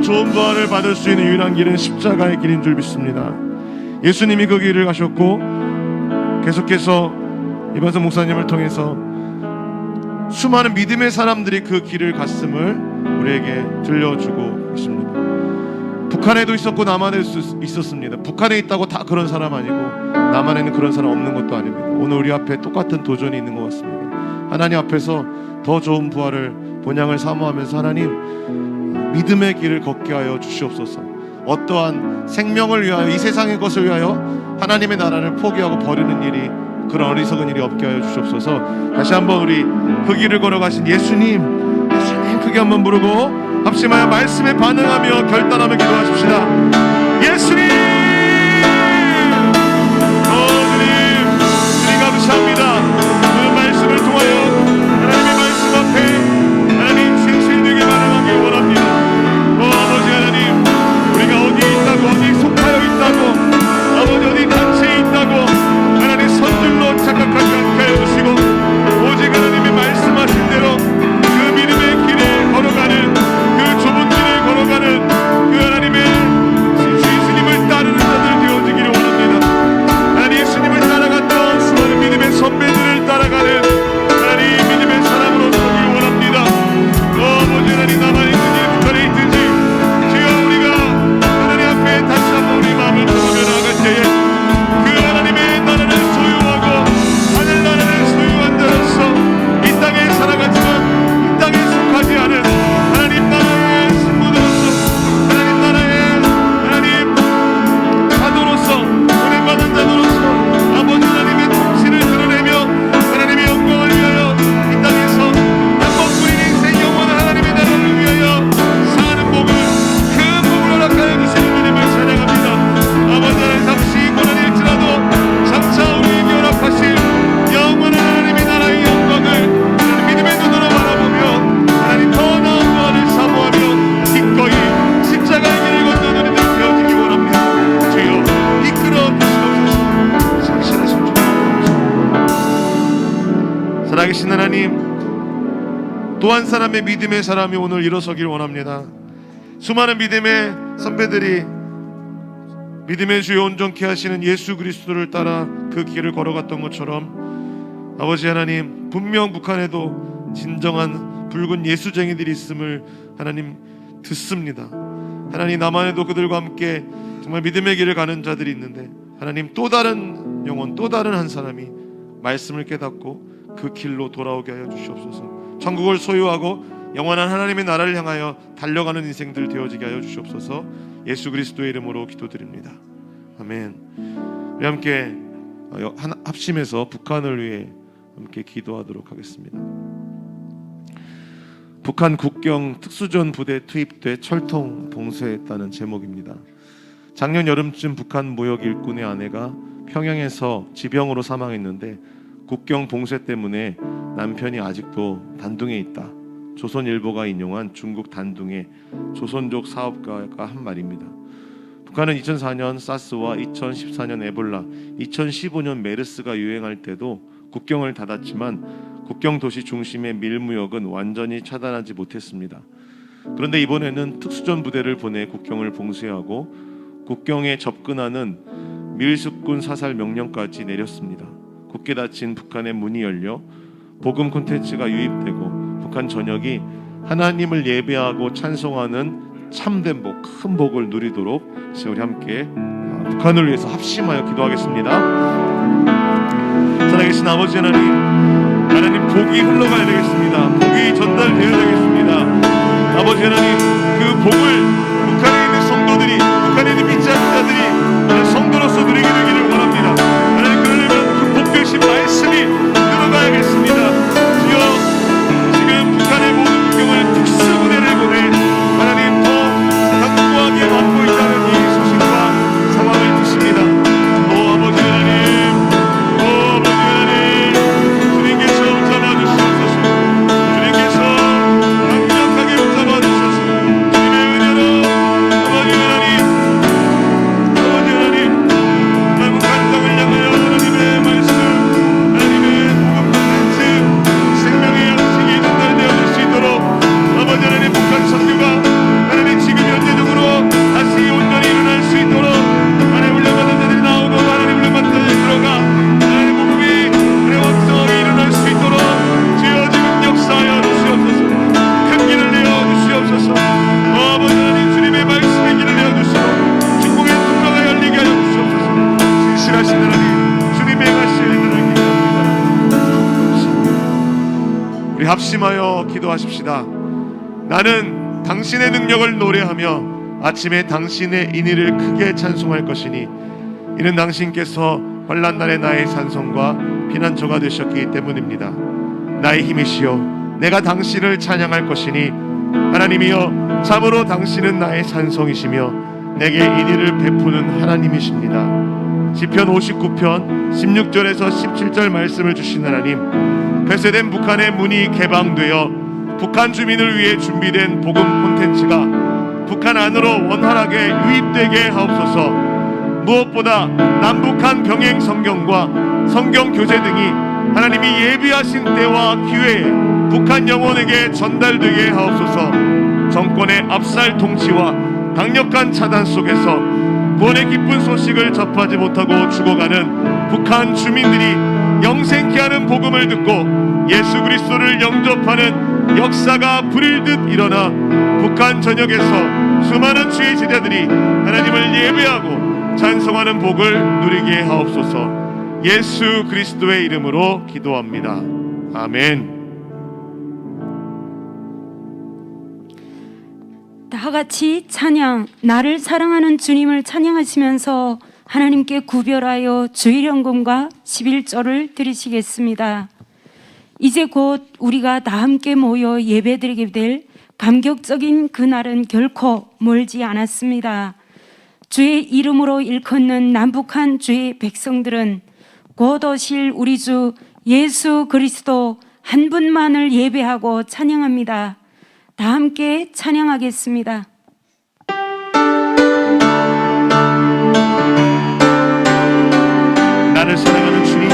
좋은 부활을 받을 수 있는 유일한 길은 십자가의 길인 줄 믿습니다. 예수님이 그 길을 가셨고 계속해서 이반석 목사님을 통해서 수많은 믿음의 사람들이 그 길을 갔음을 우리에게 들려주고 있습니다. 북한에도 있었고 남한에도 있었습니다. 북한에 있다고 다 그런 사람 아니고 남한에는 그런 사람 없는 것도 아닙니다. 오늘 우리 앞에 똑같은 도전이 있는 것 같습니다. 하나님 앞에서 더 좋은 부활을 본향을 사모하면서 하나님 믿음의 길을 걷게 하여 주시옵소서. 어떠한 생명을 위하여 이 세상의 것을 위하여 하나님의 나라를 포기하고 버리는 일이 그런 어리석은 일이 없게 하여 주시옵소서. 다시 한번 우리 그 길을 걸어가신 예수님 크게 한번 부르고 합심하여 말씀에 반응하며 결단하며 기도하십시다. 예수님, 주님 감사합니다. 그 말씀을 통하여 하나님의 말씀 앞에 하나님 신실되게 반응하기 원합니다. 아버지 하나님, 우리가 어디에 있다고, 어디에 속하여 있다고, 아버지 어디 단체에 있다고 하나님 선줄로 착각하지 않게 하여 주시고 오직 하나님의 말씀하신 대로 그 믿음의 길에 걸어가는 그 좁은 길을 걸어가는 그 하나님의 예수님을 따르는 자들 되어지기를 원합니다. 하나님 예수님을 따라갔던 수많은 믿음의 선배들을 따라가는 하나님 믿음의 사람으로 서길 원합니다. 아버지 하나님 남한에 있든지 북한에 있든지 주여 우리가 하나님 앞에 다시 한번 우리 마음을 들어며 나아갈 때에 그 하나님의 나라를 소유하고 하늘나라를 소유한 자로서 이 땅에 살아가지만 이 땅에 속하지 않은 하나님 나라의 신부들로서 하나님 나라의 하나님 자도로서 은혜받은 자도로서 아버지 하나님의 통치를 드러내며 하나님의 영광을 위하여 이 땅에서 한 번뿐인 인생 영원한 하나님의 나라를 위하여 사는 복을 큰 복을 허락하여 주시는 주님을 찬양합니다. 아버지 하나님 잠시 고난일지라도 장차 우리에게 허락하실 영원한 하나님의 나라의 영광을 믿음의 눈으로 바라보며 하나님 더 나은 부활을 사모하며 기꺼이 십자가의 길을 걷는 우리들 되어지기 원합니다. 주여 이끌어 주시옵소서. 상실하신 주 살아계신 하나님, 또 한 사람의 믿음의 사람이 오늘 일어서길 원합니다. 수많은 믿음의 선배들이 믿음의 주여 온전케 하시는 예수 그리스도를 따라 그 길을 걸어갔던 것처럼 아버지 하나님, 분명 북한에도 진정한 붉은 예수쟁이들이 있음을 하나님 듣습니다. 하나님 남한에도 그들과 함께 정말 믿음의 길을 가는 자들이 있는데 하나님 또 다른 영혼, 또 다른 한 사람이 말씀을 깨닫고 그 길로 돌아오게 하여 주시옵소서. 천국을 소유하고 영원한 하나님의 나라를 향하여 달려가는 인생들 되어지게 하여 주시옵소서. 예수 그리스도의 이름으로 기도드립니다. 아멘. 우리 함께 합심해서 북한을 위해 함께 기도하도록 하겠습니다. 북한 국경 특수전 부대 투입돼 철통 봉쇄했다는 제목입니다. 작년 여름쯤 북한 무역 일꾼의 아내가 평양에서 지병으로 사망했는데 국경 봉쇄 때문에 남편이 아직도 단둥에 있다. 조선일보가 인용한 중국 단둥의 조선족 사업가가 한 말입니다. 북한은 2004년 사스와 2014년 에볼라, 2015년 메르스가 유행할 때도 국경을 닫았지만 국경 도시 중심의 밀무역은 완전히 차단하지 못했습니다. 그런데 이번에는 특수전 부대를 보내 국경을 봉쇄하고 국경에 접근하는 밀수꾼 사살 명령까지 내렸습니다. 굳게 닫힌 북한의 문이 열려 복음 콘텐츠가 유입되고 북한 전역이 하나님을 예배하고 찬송하는 참된 복, 큰 복을 누리도록 우리 함께 북한을 위해서 합심하여 기도하겠습니다. 살아계신 아버지 하나님, 하나님 복이 흘러가야 되겠습니다. 복이 전달되어야 되겠습니다. 아버지 하나님, 그 복을 북한에 있는 성도들이, 북한에 있는 믿지 않는 자들이 성도로서 누리게 되기를 원합니다. 하나님, 그러려면 그 복되신 말씀이 들어가야겠습니다. 주여, 지금 북한의 모든 국경을 특수부대를 보내 하나님 더 강고하게 막고 있다는 이 소식과 상황을 듣습니다. 아버지 하나님, 아버지 하나님, 주님께서 붙잡아주시옵소서. 주님께서 강력하게 붙잡아주셔서 주님의 은혜로 우리 합심하여 기도하십시다. 나는 당신의 능력을 노래하며 아침에 당신의 인의를 크게 찬송할 것이니 이는 당신께서 환난 날에 나의 산성과 피난처가 되셨기 때문입니다. 나의 힘이시여 내가 당신을 찬양할 것이니 하나님이여 참으로 당신은 나의 산성이시며 내게 인의를 베푸는 하나님이십니다. 시편 59편 16절에서 17절 말씀을 주신 하나님, 폐쇄된 북한의 문이 개방되어 북한 주민을 위해 준비된 복음 콘텐츠가 북한 안으로 원활하게 유입되게 하옵소서. 무엇보다 남북한 병행 성경과 성경 교재 등이 하나님이 예비하신 때와 기회에 북한 영혼에게 전달되게 하옵소서. 정권의 압살 통치와 강력한 차단 속에서 구원의 기쁜 소식을 접하지 못하고 죽어가는 북한 주민들이 영생케 하는 복음을 듣고 예수 그리스도를 영접하는 역사가 불일듯 일어나 북한 전역에서 수많은 주의 제자들이 하나님을 예배하고 찬송하는 복을 누리게 하옵소서. 예수 그리스도의 이름으로 기도합니다. 아멘. 다 같이 찬양, 나를 사랑하는 주님을 찬양하시면서 하나님께 구별하여 주일연금과 11절을 드리시겠습니다. 이제 곧 우리가 다 함께 모여 예배드리게 될 감격적인 그날은 결코 멀지 않았습니다. 주의 이름으로 일컫는 남북한 주의 백성들은 곧 오실 우리 주 예수 그리스도 한 분만을 예배하고 찬양합니다. 다 함께 찬양하겠습니다. 나를 사랑하는 주님,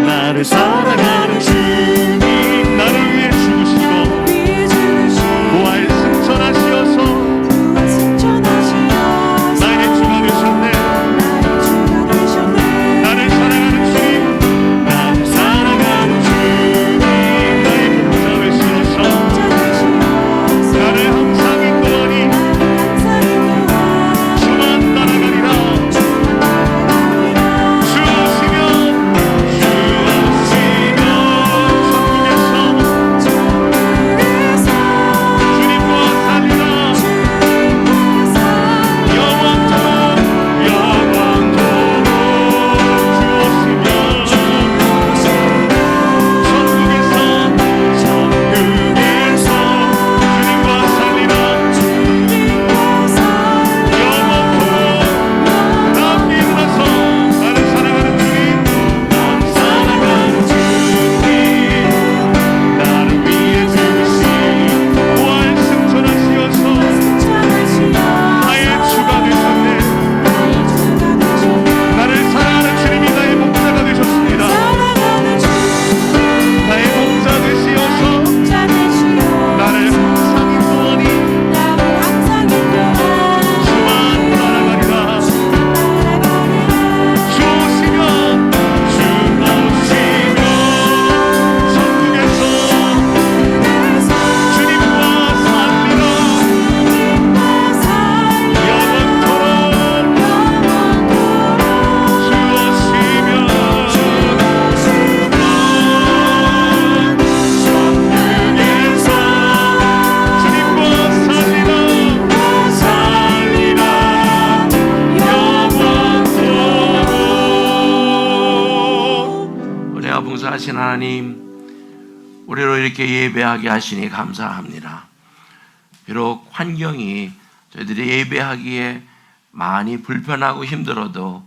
나를 사랑하는 주님, 나를 위해 죽으시고 부활 승천하시어서 나의 주가 되셨네. 나를 사랑하는 주님, 나를 사랑하는 주님, 나의 목자 되시어서 나를 항상 인도하니 주만 따라가리라. 하신 하나님, 우리로 이렇게 예배하게 하시니 감사합니다. 비록 환경이 저희들이 예배하기에 많이 불편하고 힘들어도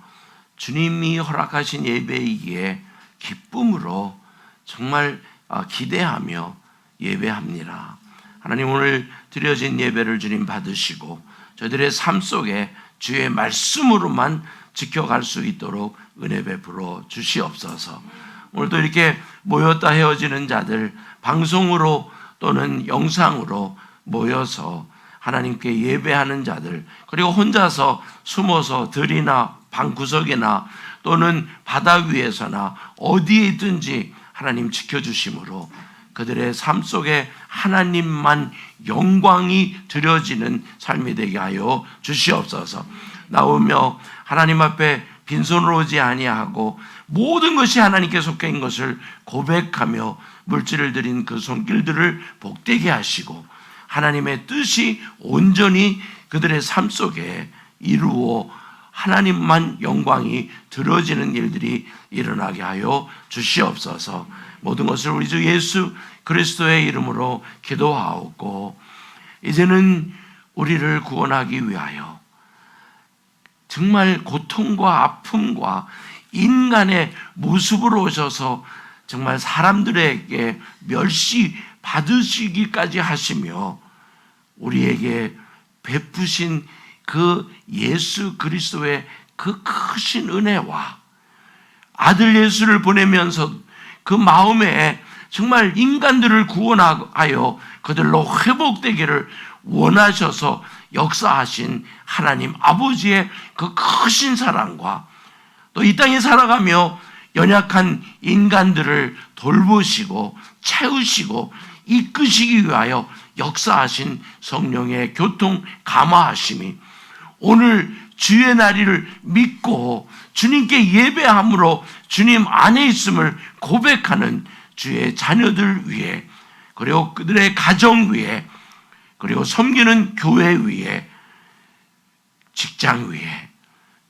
주님이 허락하신 예배이기에 기쁨으로 정말 기대하며 예배합니다. 하나님, 오늘 드려진 예배를 주님 받으시고 저희들의 삶 속에 주의 말씀으로만 지켜갈 수 있도록 은혜 베풀어 주시옵소서. 오늘도 이렇게 모였다 헤어지는 자들, 방송으로 또는 영상으로 모여서 하나님께 예배하는 자들, 그리고 혼자서 숨어서 들이나 방구석이나 또는 바닥 위에서나 어디에 있든지 하나님 지켜주심으로 그들의 삶 속에 하나님만 영광이 드려지는 삶이 되게 하여 주시옵소서. 나오며 하나님 앞에 빈손으로 오지 아니하고 모든 것이 하나님께 속해 있는 것을 고백하며 물질을 드린 그 손길들을 복되게 하시고 하나님의 뜻이 온전히 그들의 삶 속에 이루어 하나님만 영광이 드러지는 일들이 일어나게 하여 주시옵소서. 모든 것을 우리 주 예수 그리스도의 이름으로 기도하옵고, 이제는 우리를 구원하기 위하여 정말 고통과 아픔과 인간의 모습으로 오셔서 정말 사람들에게 멸시 받으시기까지 하시며 우리에게 베푸신 그 예수 그리스도의 그 크신 은혜와 아들 예수를 보내면서 그 마음에 정말 인간들을 구원하여 그들로 회복되기를 원하셔서 역사하신 하나님 아버지의 그 크신 사랑과 또 이 땅에 살아가며 연약한 인간들을 돌보시고 채우시고 이끄시기 위하여 역사하신 성령의 교통 감화하심이 오늘 주의 날이를 믿고 주님께 예배함으로 주님 안에 있음을 고백하는 주의 자녀들 위해, 그리고 그들의 가정 위에, 그리고 섬기는 교회 위에, 직장 위에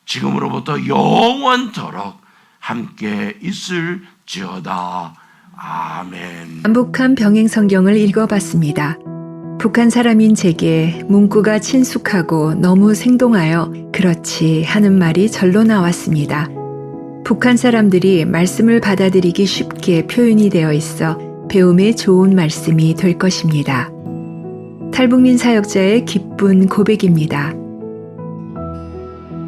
지금으로부터 영원토록 함께 있을지어다. 아멘. 남북한 병행 성경을 읽어봤습니다. 북한 사람인 제게 문구가 친숙하고 너무 생동하여 그렇지 하는 말이 절로 나왔습니다. 북한 사람들이 말씀을 받아들이기 쉽게 표현이 되어 있어 배움에 좋은 말씀이 될 것입니다. 탈북민 사역자의 기쁜 고백입니다.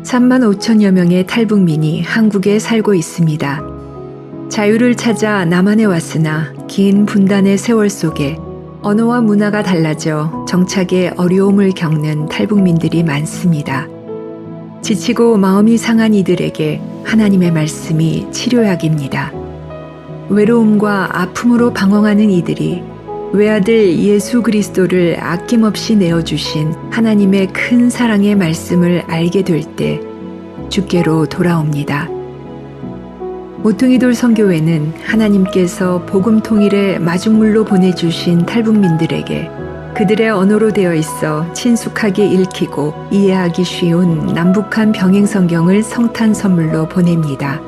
3만 5천여 명의 탈북민이 한국에 살고 있습니다. 자유를 찾아 남한에 왔으나 긴 분단의 세월 속에 언어와 문화가 달라져 정착에 어려움을 겪는 탈북민들이 많습니다. 지치고 마음이 상한 이들에게 하나님의 말씀이 치료약입니다. 외로움과 아픔으로 방황하는 이들이 외아들 예수 그리스도를 아낌없이 내어주신 하나님의 큰 사랑의 말씀을 알게 될 때 주께로 돌아옵니다. 모퉁이돌 선교회는 하나님께서 복음 통일의 마중물로 보내주신 탈북민들에게 그들의 언어로 되어 있어 친숙하게 읽히고 이해하기 쉬운 남북한 병행 성경을 성탄 선물로 보냅니다.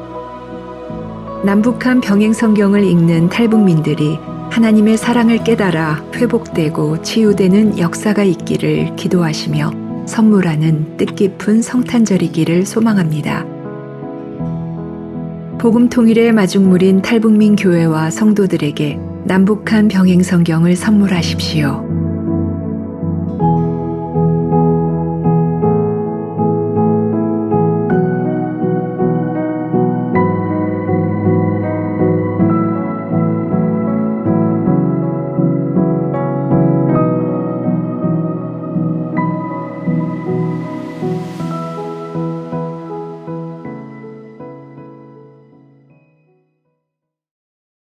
남북한 병행 성경을 읽는 탈북민들이 하나님의 사랑을 깨달아 회복되고 치유되는 역사가 있기를 기도하시며 선물하는 뜻깊은 성탄절이기를 소망합니다. 복음 통일의 마중물인 탈북민 교회와 성도들에게 남북한 병행 성경을 선물하십시오.